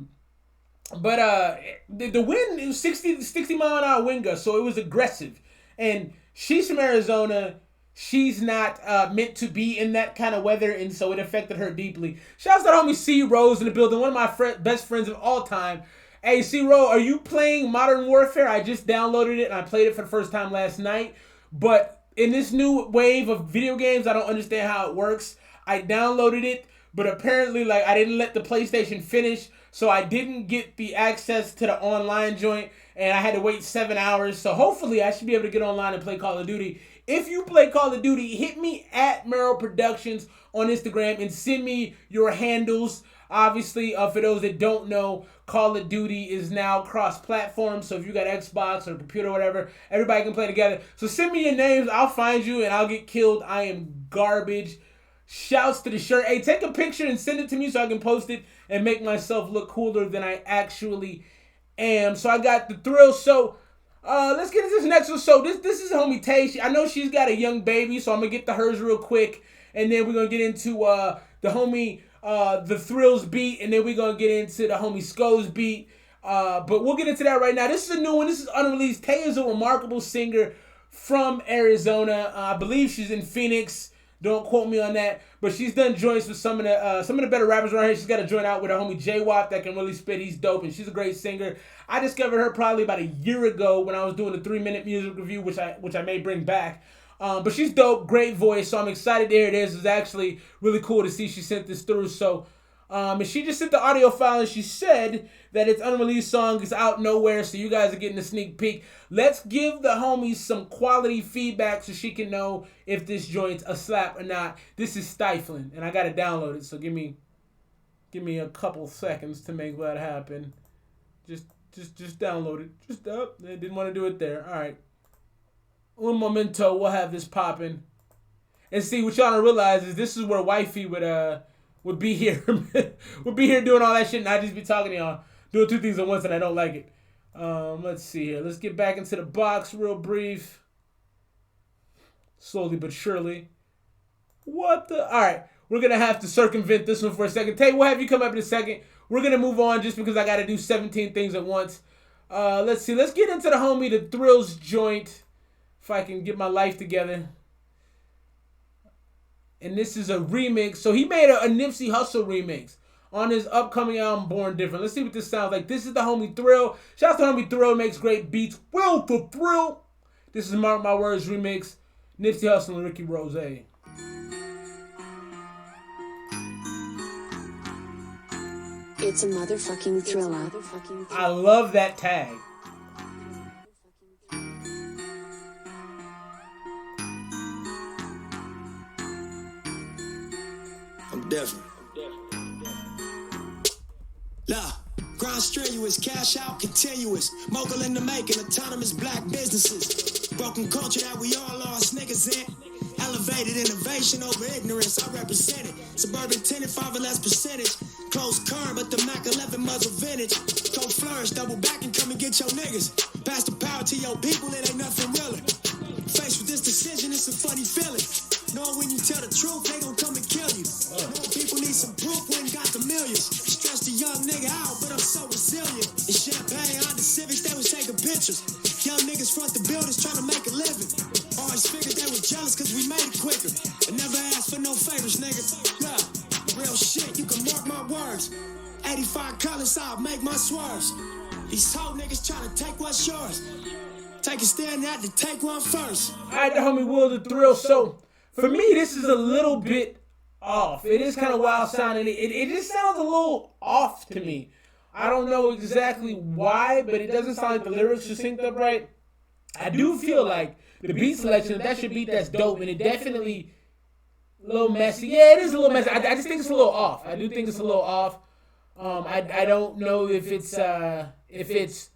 the wind, it was 60 mile an hour wind gust, so it was aggressive. And she's from Arizona. She's not meant to be in that kind of weather, and so it affected her deeply. Shouts to the homie C Rose in the building, one of my best friends of all time. Hey, C Rose, are you playing Modern Warfare? I just downloaded it, and I played it for the first time last night. But in this new wave of video games, I don't understand how it works. I downloaded it, but apparently, like, I didn't let the PlayStation finish, so I didn't get the access to the online joint, and I had to wait 7 hours. So hopefully, I should be able to get online and play Call of Duty. If you play Call of Duty, hit me at Merrill Productions on Instagram and send me your handles. Obviously, for those that don't know, Call of Duty is now cross-platform. So if you got Xbox or computer or whatever, everybody can play together. So send me your names. I'll find you and I'll get killed. I am garbage. Shouts to the shirt. Hey, take a picture and send it to me so I can post it and make myself look cooler than I actually am. So I got the thrill. So let's get into this next one. So this is homie Tay. I know she's got a young baby, so I'm going to get to hers real quick. And then we're going to get into the homie the Thrills beat. And then we're going to get into the homie Sco's beat. But we'll get into that right now. This is a new one. This is unreleased. Tay is a remarkable singer from Arizona. I believe she's in Phoenix. Don't quote me on that, but she's done joints with some of the better rappers around here. She's got a joint out with her homie J-Wop that can really spit. He's dope, and she's a great singer. I discovered her probably about a year ago when I was doing a 3-minute music review, which I may bring back. But she's dope, great voice, so I'm excited to hear this. It's actually really cool to see she sent this through. So, and she just sent the audio file, and she said that it's unreleased song. It's out nowhere, so you guys are getting a sneak peek. Let's give the homies some quality feedback so she can know if this joint's a slap or not. This is stifling, and I gotta download it. So give me a couple seconds to make that happen. Just download it. Just up. They didn't want to do it there. All right. Un momento. We'll have this popping. And see, what y'all don't realize is this is where wifey would be here. Would be here doing all that shit, and I'd just be talking to y'all, doing two things at once, and I don't like it. Let's see here. Let's get back into the box real brief. Slowly but surely. What the? All right. We're going to have to circumvent this one for a second. Tay, we'll have you come up in a second. We're going to move on just because I got to do 17 things at once. Let's see. Let's get into the homie, the Thrills joint. If I can get my life together. And this is a remix. So he made a Nipsey Hussle remix on his upcoming album, Born Different. Let's see what this sounds like. This is the homie Thrill. Shout out to homie Thrill. Makes great beats. Will the Thrill. This is Mark My Words remix. Nipsey Hussle and Ricky Rose. It's a motherfucking thriller. I love that tag. I'm different. Nah, grind strenuous, cash out continuous. Mogul in the making, autonomous black businesses. Broken culture that we all lost niggas in. Elevated innovation over ignorance, I represent it. Suburban tenant, 5 or less percentage. Close current, but the Mac 11 muzzle vintage. Go flourish, double back and come and get your niggas. Pass the power to your people, it ain't nothing realer. Faced with this decision, it's a funny feeling. Knowing when you tell the truth, they gon' come and kill you. Knowing people need some proof, we ain't got the millions. Stress the young nigga out, but I'm so resilient. In Champagne, Honda Civics, they was taking pictures. Young niggas front the buildings trying to make a living. Always figured they were jealous cause we made it quicker. And never asked for no favors, nigga. Nah, real shit, you can mark my words. 85 colors, I'll make my swerves. These hoe niggas trying to take what's yours. Take a stand out to take one first. Alright, the homie Will the Thrill. So, for me, this is a little bit off. It is kind of wild sounding. It just sounds a little off to me. I don't know exactly why, but it doesn't sound like the lyrics are synced up right. I do feel like the beat selection, that should beat that's dope, and it definitely a little messy. Yeah, it is a little messy. I just think it's a little off. I do think it's a little off. I don't know if it's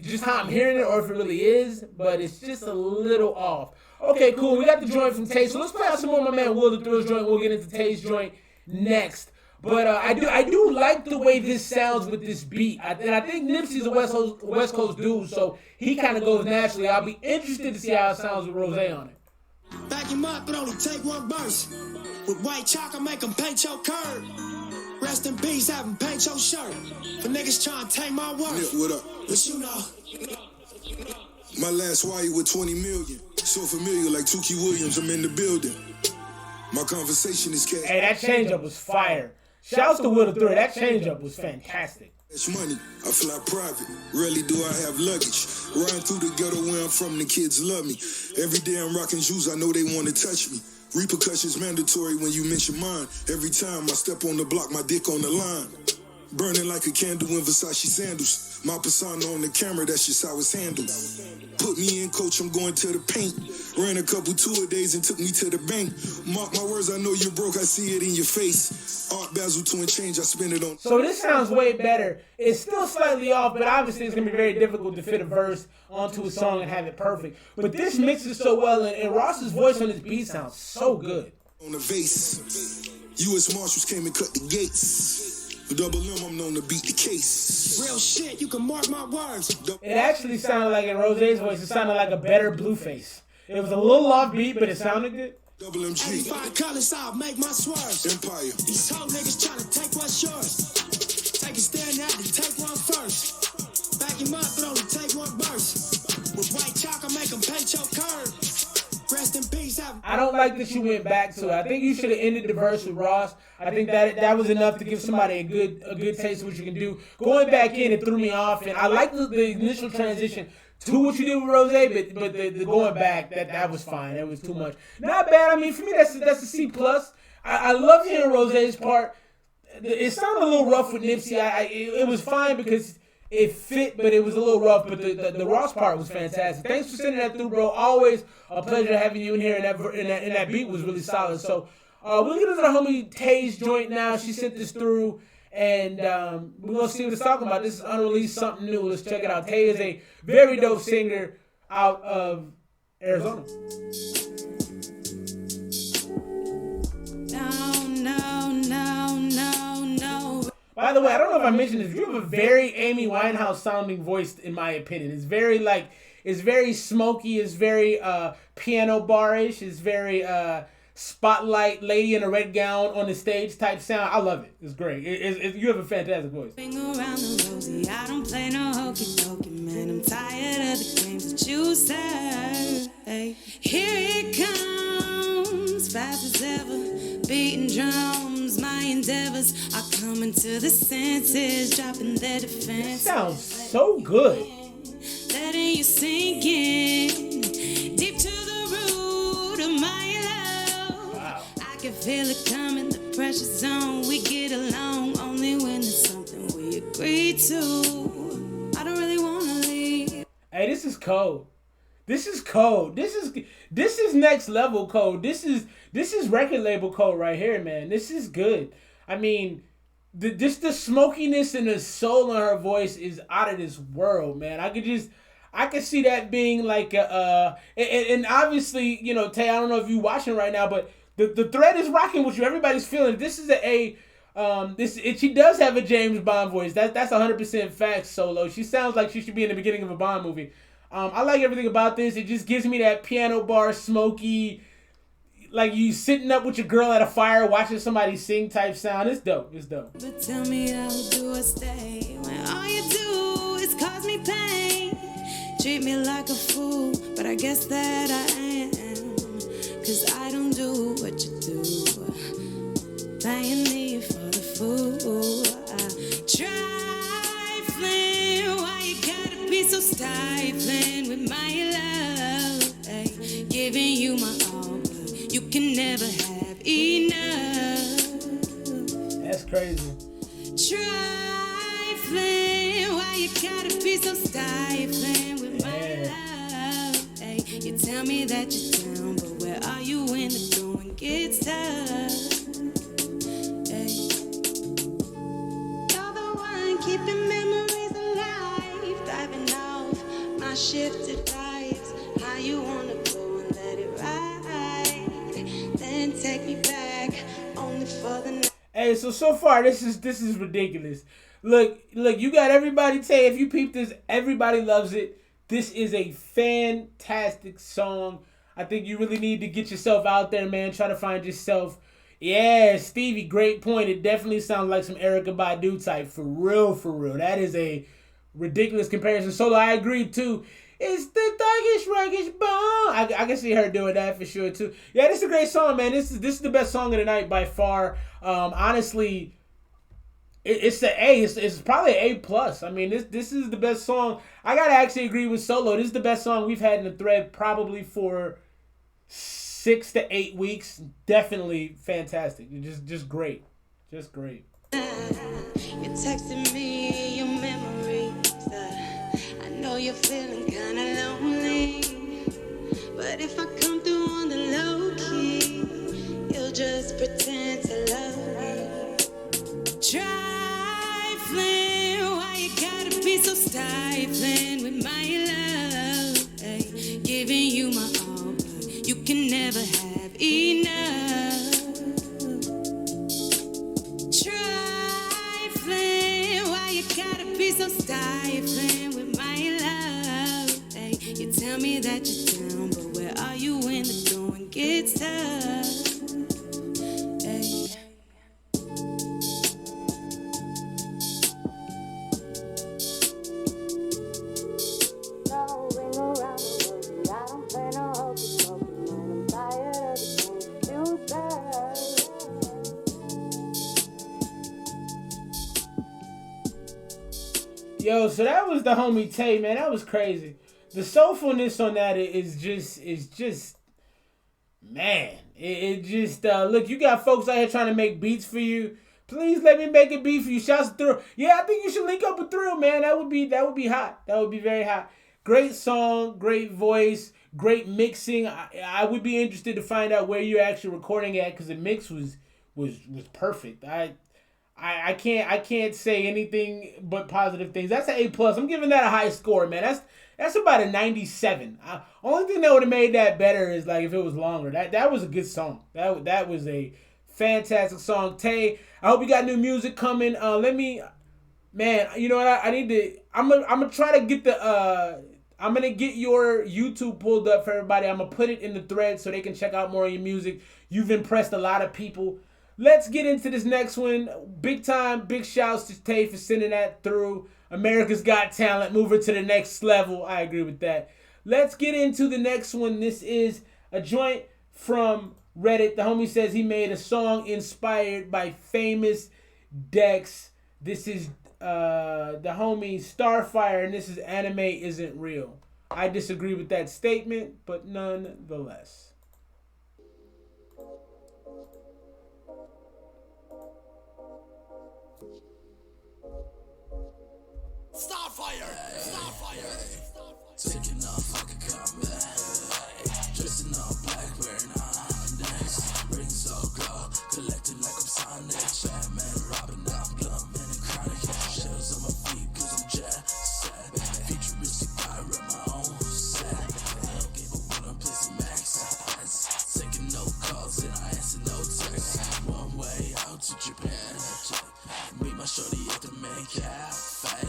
just how I'm hearing it or if it really is, but it's just a little off. Okay, cool. We got the joint from Tay, so let's play out some more of my man Will the Thrill's joint. We'll get into Tay's joint next. But I do like the way this sounds with this beat. And I think Nipsey's a West Coast dude, so he kind of goes naturally. I'll be interested to see how it sounds with Rose on it. Back him up, but only take one burst. With white chalk, I make him paint your curb. Rest in peace, have him paint your shirt. For niggas trying to take my word. Nip, what up? But you know. My last wire with 20 million. So familiar like Tukey Williams, I'm in the building. My conversation is cat. Hey, that changeup was fire. Shouts to Will the Thrill. That changeup was fantastic. It's money. I fly private. Rarely do I have luggage. Riding through the ghetto where I'm from, the kids love me. Every day I'm rocking shoes, I know they want to touch me. Repercussions mandatory when you mention mine. Every time I step on the block, my dick on the line. Burning like a candle in Versace sandals. My persona on the camera, that's just how it's handled. Put me in, coach, I'm going to the paint. Ran a couple tour days and took me to the bank. Mark my words, I know you're broke, I see it in your face. Art Basel to and change, I spend it on. So this sounds way better. It's still slightly off, but obviously it's going to be very difficult to fit a verse onto a song and have it perfect. But this mixes so well, and Ross's voice on this beat sounds so good. On the vase, U.S. Marshals came and cut the gates. Double M, I'm known to beat the case. Real shit, you can mark my words. It actually sounded like in Rose's voice, it sounded like a better Blueface. It was a little off beat, but it sounded good. Double MG. 85 colors, I'll make my swerves. Empire. These hoe niggas trying to take what's yours. Take a stand out and take one first. Back him up, but only take one burst. With white chalk, I make him paint your curb. Rest in peace. I don't like that you went back to it. I think you should have ended the verse with Ross. I think that was enough to give somebody a good taste of what you can do. Going back in, it threw me off, and I like the initial transition to what you did with Rose, but the going back, that was fine. That was too much. Not bad. I mean, for me, that's a C plus. I love hearing Rose's part. It sounded a little rough with Nipsey. It was fine because it fit, but it was a little rough. But the Ross part was fantastic. Thanks for sending that through, bro. Always a pleasure having you in here, and that beat was really solid. So we'll get into the homie Tay's joint now. She sent this through, and we're gonna see what it's talking about. This is unreleased, something new. Let's check it out. Tay is a very dope singer out of Arizona. By the way, I don't know if I mentioned this. You have a very Amy Winehouse sounding voice, in my opinion. It's very smoky. It's very piano bar-ish. It's very spotlight lady in a red gown on the stage type sound. I love it. It's great. You have a fantastic voice. Around the rosy, I don't play no hokey pokey, man. I'm tired of the games that you serve. Hey, here it comes, fast as ever, beating drums. My endeavors are coming to the senses, dropping their defense. Sounds so good. Letting you sink in deep to the root of my love. Wow. I can feel it coming, the pressure zone. We get along only when it's something we agree to. I don't really wanna leave. Hey, this is cold. This is cold. This is next level cold. This is record label cold right here, man. This is good. I mean, the smokiness and the soul in her voice is out of this world, man. I could see that being like and obviously, you know, Tay, I don't know if you're watching right now, but the thread is rocking with you. Everybody's feeling it. This is she does have a James Bond voice. That's 100% fact. Solo. She sounds like she should be in the beginning of a Bond movie. I like everything about this. It just gives me that piano bar, smoky, like you sitting up with your girl at a fire watching somebody sing type sound. It's dope. It's dope. But tell me, how do I stay when all you do is cause me pain? Treat me like a fool, but I guess that I am. Cause I don't do what you do, playing me for the fool. Trifling, why you gotta be so stifling with my love? Ay, giving you my all, but you can never have enough. That's crazy. Trifling, why you gotta be so stifling with my love? Ay, you tell me that you're down, but where are you when the going gets tough? Ay, you're the one keeping memories alive, diving off for the night. Hey, so far this is ridiculous. Look, you got everybody say, if you peep this, everybody loves it. This is a fantastic song. I think you really need to get yourself out there, man. Try to find yourself. Yeah, Stevie, great point. It definitely sounds like some Erykah Badu type. For real, for real. That is a ridiculous comparison. Solo, I agree, too. It's the thuggish, ruggish bone. I can see her doing that for sure, too. Yeah, this is a great song, man. This is the best song of the night by far. Honestly, it's an A. It's probably an A+. I mean, this is the best song. I got to actually agree with Solo. This is the best song we've had in the thread probably for 6 to 8 weeks. Definitely fantastic. Just great. Just great. You texted me your memories. I know you're feeling kind of lonely, but if I come through on the low key, you'll just pretend to love me. Trifling, why you gotta be so stifling with my love? Ay, giving you my all, but you can never have enough. Trifling, why you gotta be so stifling with my love? Ay, you tell me that you're down, but where are you when the going gets tough? Ay. Yo, so that was the homie Tay, man. That was crazy. The soulfulness on that is just man. It just look, you got folks out here trying to make beats for you. Please let me make a beat for you. Shouts to Thrill. Yeah, I think you should link up with Thrill, man. That would be hot. That would be very hot. Great song, great voice, great mixing. I would be interested to find out where you're actually recording at, because the mix was perfect. I can't say anything but positive things. That's an A+. I'm giving that a high score, man. That's about a 97. Only thing that would have made that better is like if it was longer. That was a good song. That was a fantastic song. Tay, I hope you got new music coming. Man, you know what? I'm gonna try to get I'm gonna get your YouTube pulled up for everybody. I'm gonna put it in the thread so they can check out more of your music. You've impressed a lot of people. Let's get into this next one. Big shouts to Tay for sending that through. America's Got Talent. Move it to the next level. I agree with that. Let's get into the next one. This is a joint from Reddit. The homie says he made a song inspired by famous Dex. This is the homie Starfire, and this is Anime Isn't Real. I disagree with that statement, but nonetheless. Starfire. Taking off like a comet. Dressing all black, wearing Onyx. Rings so glow, collecting like I'm Sonic. Batman, Robin, I'm glum in a chronic. Shells on my feet, cause I'm jet set. Futuristic fire on my own set. Hell game of when I'm placing max. Taking no calls and I answer no texts. One way out to Japan. Meet my shorty at the main cafe.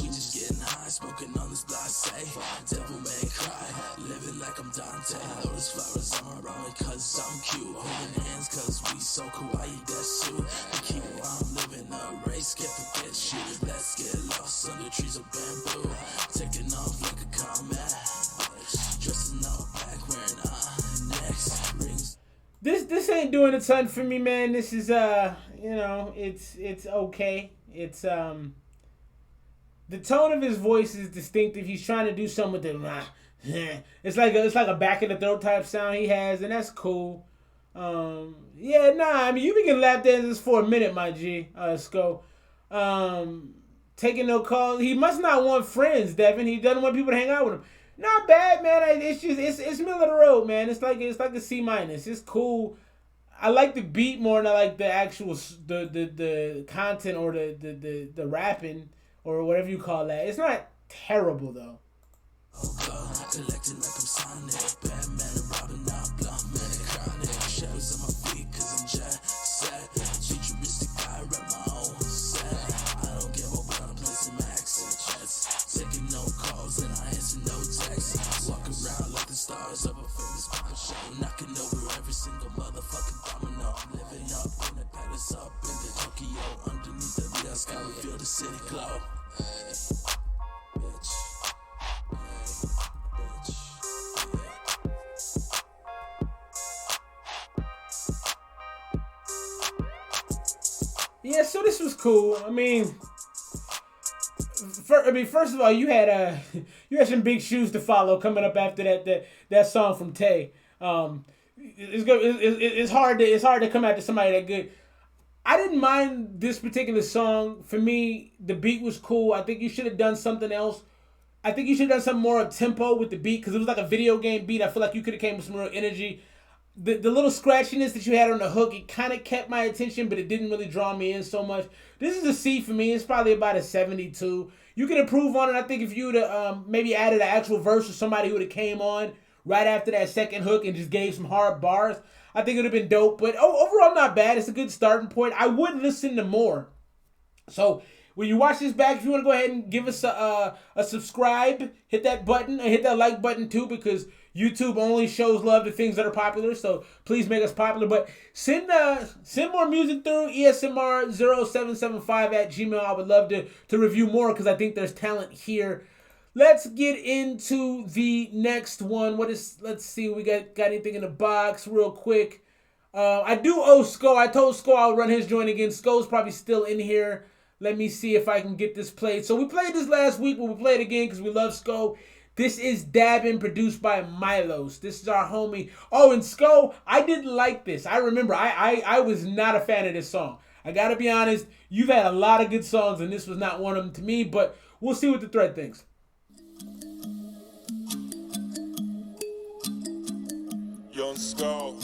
We just getting high, smoking on this block, say devil may cry, living like I'm Dante. Lotus flowers on my arm cause I'm cute. Holding hands cause we so kawaii, that's you. I keep while I'm living a race, can't forget you. Let's get lost under trees of bamboo. Taking off like a comet. Dressing all black, wearing Onyx rings. This ain't doing a ton for me, man. This is it's okay. It's the tone of his voice is distinctive. He's trying to do something with it. It's like a back in the throat type sound he has, and that's cool. I mean, you been getting lap dances for a minute, my G. Sko. Taking no calls. He must not want friends, Devin. He doesn't want people to hang out with him. Not bad, man. It's just it's middle of the road, man. It's like a C-. It's cool. I like the beat more than I like the actual the content or the rapping or whatever you call that. It's not terrible though. Collecting like I'm Sonic. Batman and Robin, now I'm glum in a chronic. Shells on my feet cause I'm jet set. Just come and feel the city glow. Yeah, so this was cool. I mean, first of all, you had some big shoes to follow coming up after that song from Tay. It's hard to come after somebody that good. I didn't mind this particular song. For me, the beat was cool. I think you should have done something else. I think you should have done something more tempo with the beat because it was like a video game beat. I feel like you could have came with some real energy. The little scratchiness that you had on the hook, it kind of kept my attention, but it didn't really draw me in so much. This is a C for me. It's probably about a 72. You can improve on it. I think if you would have maybe added an actual verse or somebody who would have came on right after that second hook and just gave some hard bars, I think it would have been dope. But overall, not bad. It's a good starting point. I would listen to more. So when you watch this back, if you want to go ahead and give us a subscribe, hit that button and hit that like button too, because YouTube only shows love to things that are popular, so please make us popular. But send more music through ESMR0775 @gmail. I would love to review more because I think there's talent here. Let's get into the next one. Let's see, we got anything in the box real quick. I do owe Sko. I told Sko I'll run his joint again. Sko's probably still in here. Let me see if I can get this played. So we played this last week, but we'll play it again because we love Sko. This is Dabbin', produced by Milos. This is our homie. Oh, and Sko, I didn't like this. I remember, I was not a fan of this song. I gotta be honest, you've had a lot of good songs, and this was not one of them to me, but we'll see what the thread thinks. Young Skull,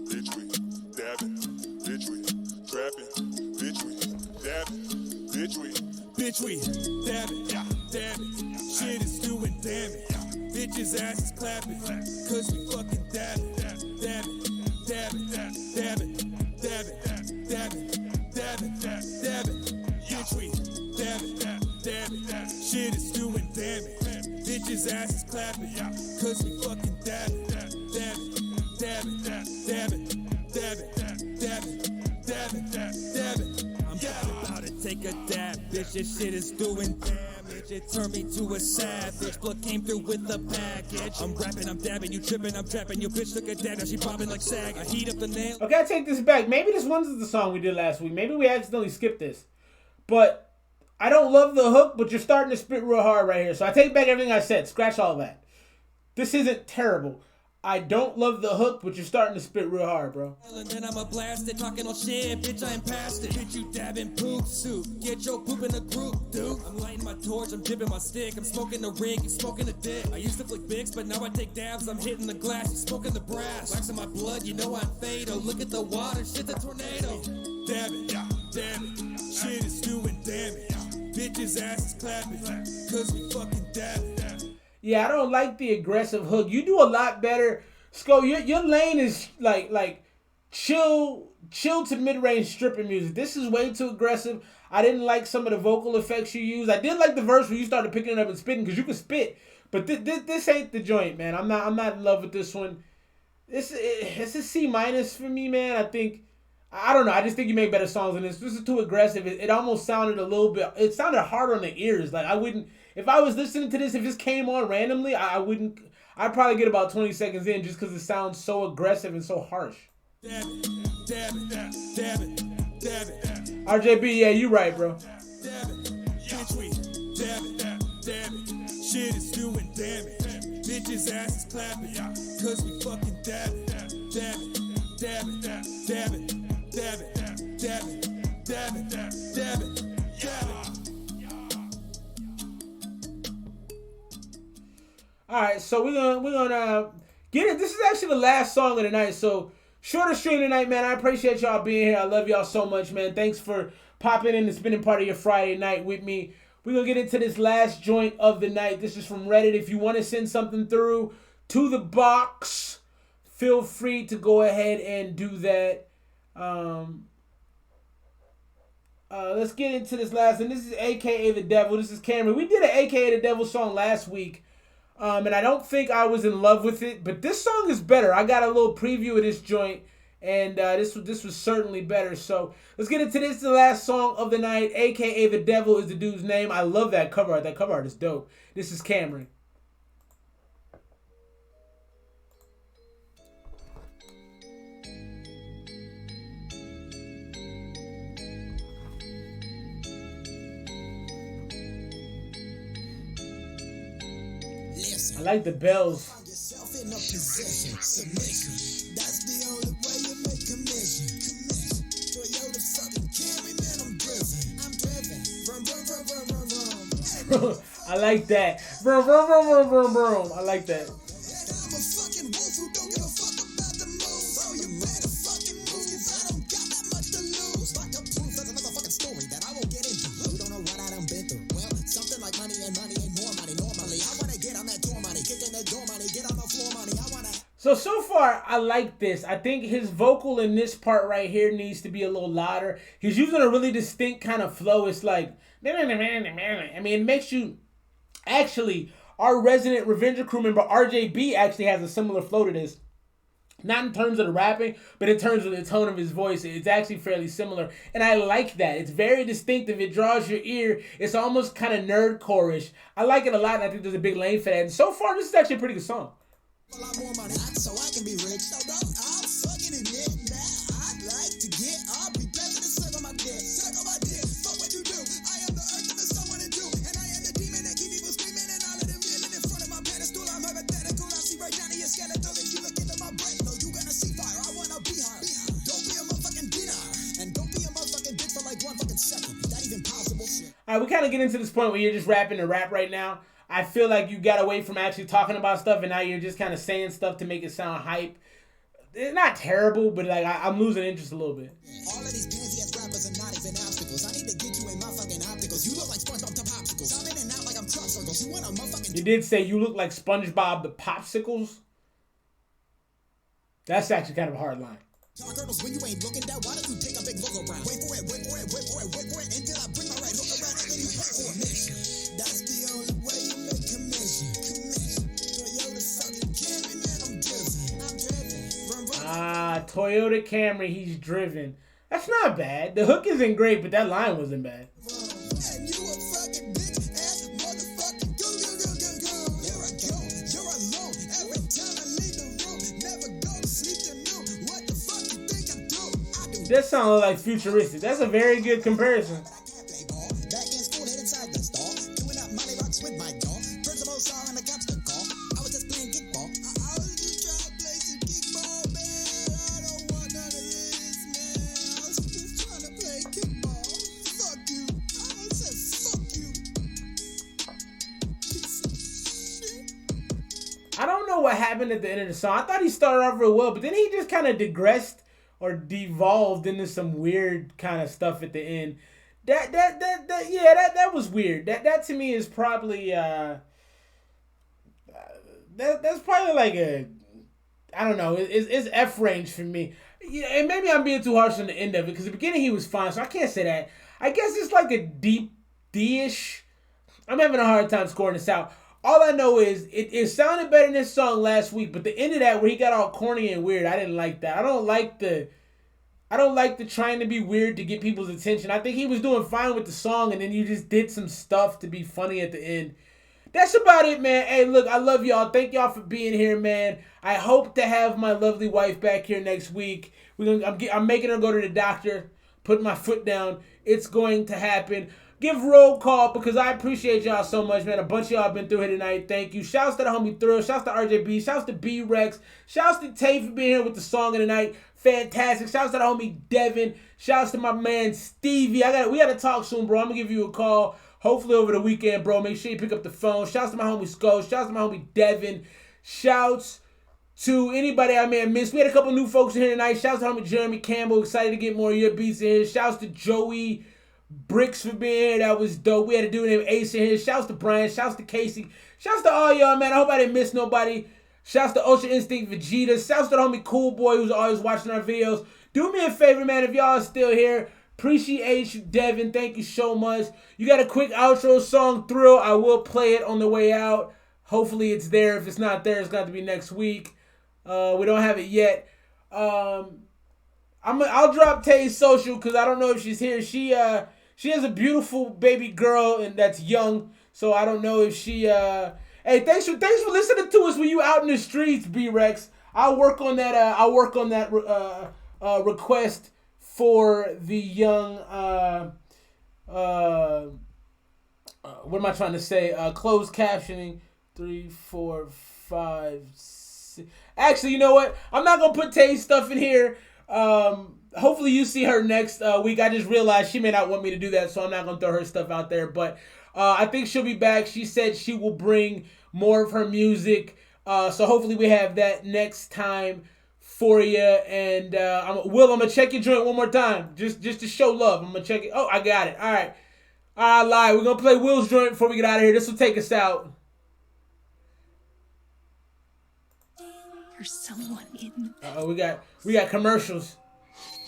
bitch we dabbing, bitch we trapping, bitch we dabbing, bitch we dabbing, dabbing. Shit is doing damage. Bitches ass is clapping, cause we fucking dabbing, dabbing, dabbing, dabbing, dabbing, dabbing, dabbing, dabbing. Bitch we dabbing, dabbing. Shit is doing damage. Bitches ass is clapping, cause we fucking dabbing, dabbing, dabbing, dabbing, dabbing, dabbing, dabbing, dabbing. I'm about to take a dab, bitch. This shit is doing damage. It turned me to a savage. Blood came through with the package. I'm rapping, I'm dabbing, you tripping, I'm trapping. Your bitch took a dab, now she bobbing like sag. I heat up the nail. Okay, I take this back. Maybe this one's the song we did last week. Maybe we accidentally skipped this. But I don't love the hook, but you're starting to spit real hard right here. So I take back everything I said. Scratch all that. This isn't terrible. I don't love the hook, but you're starting to spit real hard, bro. And then I'm a blasted, talking all shit, bitch, I ain't past it. Bitch, you dabbing poop soup, get your poop in a group, dude. I'm lighting my torch, I'm dipping my stick, I'm smoking the rig, you smoking the dick. I used to flick bigs, but now I take dabs, I'm hitting the glass, you smoking the brass. Wax in my blood, you know I'm fatal, look at the water, shit the tornado. Dabbing, dabbing, shit is doing damage. Bitches ass is clapping, cause we fucking dabbing. Yeah, I don't like the aggressive hook. You do a lot better. Sko, your lane is like chill to mid-range stripping music. This is way too aggressive. I didn't like some of the vocal effects you used. I did like the verse where you started picking it up and spitting because you can spit. But this ain't the joint, man. I'm not in love with this one. It's a C- for me, man. I don't know. I just think you make better songs than this. This is too aggressive. It almost sounded a little bit. It sounded hard on the ears. Like I wouldn't. If I was listening to this, if this came on randomly, I wouldn't. I'd probably get about 20 seconds in just because it sounds so aggressive and so harsh. RJB, yeah, you right, bro. Shit is doing damage. Bitches ass is clapping, cause we fucking dabbing, dabbing, dabbing, dabbing, dabbing, dabbing, dabbing, dabbing, dabbing. All right, so we're gonna get it. This is actually the last song of the night. So shorter stream tonight, man. I appreciate y'all being here. I love y'all so much, man. Thanks for popping in and spending part of your Friday night with me. We're gonna get into this last joint of the night. This is from Reddit. If you want to send something through to the box, feel free to go ahead and do that. Let's get into this last, and this is AKA The Devil. This is Cameron. We did an AKA The Devil song last week. And I don't think I was in love with it, but this song is better. I got a little preview of this joint, and this was certainly better. So let's get into this. The last song of the night, aka The Devil is the dude's name. I love that cover art. That cover art is dope. This is Cameron. I like the bells. That's the only way you make commission. Toyota fucking Camry, man, I'm driven. Vroom, vroom, vroom, vroom, vroom, vroom. I like that. Vroom, vroom, vroom, vroom, vroom, vroom. I like that. I'm a fucking wolf who don't give a fuck about the moves. Oh, you better fucking move. I don't got that much to lose. Like a proof, that's another fucking story that I won't get into. You don't know what I done been through. Well, something like money and more money. Normally, I wanna get on that door money, kick in the door money, get on the floor money. I wanna. So far, I like this. I think his vocal in this part right here needs to be a little louder. He's using a really distinct kind of flow. It's like, I mean, it makes you, actually, our resident Revenger crew member, RJB, actually has a similar flow to this. Not in terms of the rapping, but in terms of the tone of his voice. It's actually fairly similar. And I like that. It's very distinctive. It draws your ear. It's almost kind of nerdcore-ish. I like it a lot, and I think there's a big lane for that. And so far, this is actually a pretty good song. A lot more money, so I can be rich. So don't, I'm fucking admit that I'd like to get. I'll be blessed to suck on my dick. Suck on my dick. Fuck what you do. I am the earth and the sun, what it do. And I am the demon that keep people screaming. And all of them kneeling in front of my pedestal. I'm hypothetical. I see right down to your skeleton. If you look into my brain, no, you gonna see fire. I wanna be hard. Don't be a motherfucking dinner. And don't be a motherfucking bitch for like 1 fucking second. Is that even possible? All right, we kind of get into this point where you're just rapping to rap right now. I feel like you got away from actually talking about stuff, and now you're just kind of saying stuff to make it sound hype. It's not terrible, but like I'm losing interest a little bit. All of these pansy ass rappers are not even obstacles. I need to get you in my fucking opticals. You look like SpongeBob to popsicles. I'm in and out like I'm crop circles. You want a motherfucking. You did say you look like SpongeBob the Popsicles. That's actually kind of a hard line. Talk hurdles when you ain't looking down. Why don't you take a big look around? Wait for it, wait for it, wait for it, wait for it until I bring my right hook around and then you pay for it. That's the only way you make commission. Toyota fucking Camry, man, I'm driven. Toyota Camry, he's driven. That's not bad. The hook isn't great, but that line wasn't bad. And you a fucking bitch ass motherfucking go. Here I go, you're alone. Every time I leave the room, never go to sleep to know what the fuck you think I do. That sounds like futuristic. That's a very good comparison. Back in school, hid inside the stall, doing up Molly Rocks with my dog. Principal saw and the cops to call. I was just playing kickball. I was just trying to play some kickball, man. I don't want none of this, man. I was just trying to play kickball. Fuck you. I said fuck you. Piece of shit. I don't know what happened at the end of the song. I thought he started off real well, but then he just kind of digressed or devolved into some weird kind of stuff at the end. That was weird. That to me is probably that's probably like a, I don't know, it's F range for me. Yeah, and maybe I'm being too harsh on the end of it because the beginning he was fine, so I can't say that. I guess it's like a deep D-ish. I'm having a hard time scoring this out. All I know is it sounded better than this song last week, but the end of that where he got all corny and weird, I didn't like that. I don't like the trying to be weird to get people's attention. I think he was doing fine with the song, and then you just did some stuff to be funny at the end. That's about it, man. Hey, look, I love y'all. Thank y'all for being here, man. I hope to have my lovely wife back here next week. I'm making her go to the doctor, put my foot down. It's going to happen. Give roll call because I appreciate y'all so much, man. A bunch of y'all have been through here tonight. Thank you. Shouts to the homie Thrill. Shouts to RJB. Shouts to B-Rex. Shouts to Tay for being here with the song of the night. Fantastic. Shouts to the homie Devin. Shouts to my man Stevie. We gotta talk soon, bro. I'm gonna give you a call. Hopefully over the weekend, bro. Make sure you pick up the phone. Shouts to my homie Skull. Shouts to my homie Devin. Shouts to anybody I may have missed. We had a couple new folks in here tonight. Shouts to homie Jeremy Campbell. Excited to get more of your beats in here. Shouts to Joey Bricks for being here. That was dope. We had a dude named Ace in here. Shouts to Brian. Shouts to Casey. Shouts to all y'all, man. I hope I didn't miss nobody. Shouts to Ultra Instinct Vegeta. Shouts to the homie Cool Boy who's always watching our videos. Do me a favor, man, if y'all are still here. Appreciate you, Devin. Thank you so much. You got a quick outro song, Thrill. I will play it on the way out. Hopefully it's there. If it's not there, it's got to be next week. We don't have it yet. I'll drop Tay's social because I don't know if she's here. She has a beautiful baby girl and that's young. So I don't know if she. Hey, thanks for listening to us when you out in the streets, B-Rex. I'll work on that. Request for the young. What am I trying to say? Closed captioning. 3, 4, 5, 6. Actually, you know what? I'm not gonna put Tay's stuff in here. Hopefully you see her next week. I just realized she may not want me to do that, so I'm not gonna throw her stuff out there. But I think she'll be back. She said she will bring more of her music. So hopefully we have that next time for you. And Will, I'm gonna check your joint one more time, just to show love. I'm gonna check it. Oh, I got it. All right. I lied. We're gonna play Will's joint before we get out of here. This will take us out. There's someone in. We got commercials.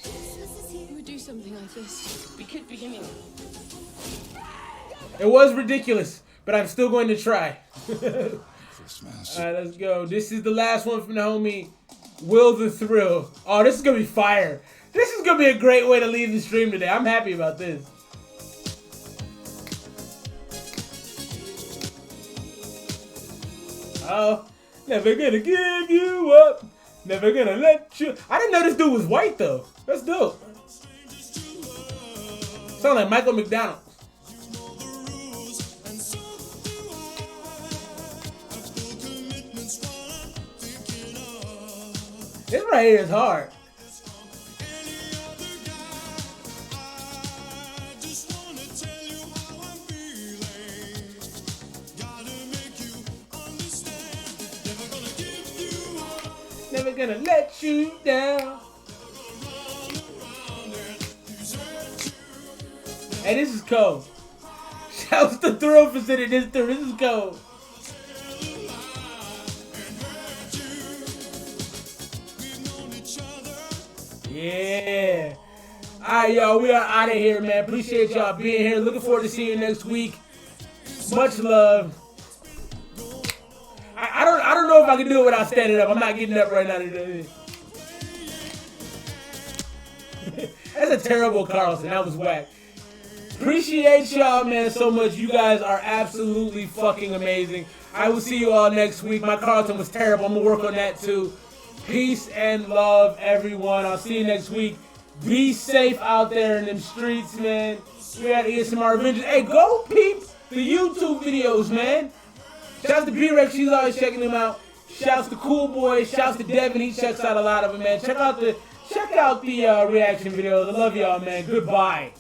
Who would do something like this? We could be him. It was ridiculous, but I'm still going to try. Alright, let's go. This is the last one from the homie Will the Thrill. Oh, this is gonna be fire. This is gonna be a great way to leave the stream today. I'm happy about this. Oh, never gonna give you up. Never gonna let you. I didn't know this dude was white though. That's dope. Sound like Michael McDonald. This right here is hard. Never gonna let you down. Hey, this is cold. Shouts to Thrill for sending this through. This is cold. Yeah. Alright, y'all. We are out of here, man. Appreciate y'all being here. Looking forward to seeing you next week. Much love. I don't know if I can do it without standing up. I'm not getting up right now today. That's a terrible Carlson. That was whack. Appreciate y'all, man, so much. You guys are absolutely fucking amazing. I will see you all next week. My Carlton was terrible. I'm going to work on that too. Peace and love, everyone. I'll see you next week. Be safe out there in them streets, man. We at ESMR Avengers. Hey, go peep the YouTube videos, man. Shouts to B-Rex. She's always checking them out. Shouts to Cool Boy. Shouts to Devin. He checks out a lot of them, man. Check out the reaction videos. I love y'all, man. Goodbye.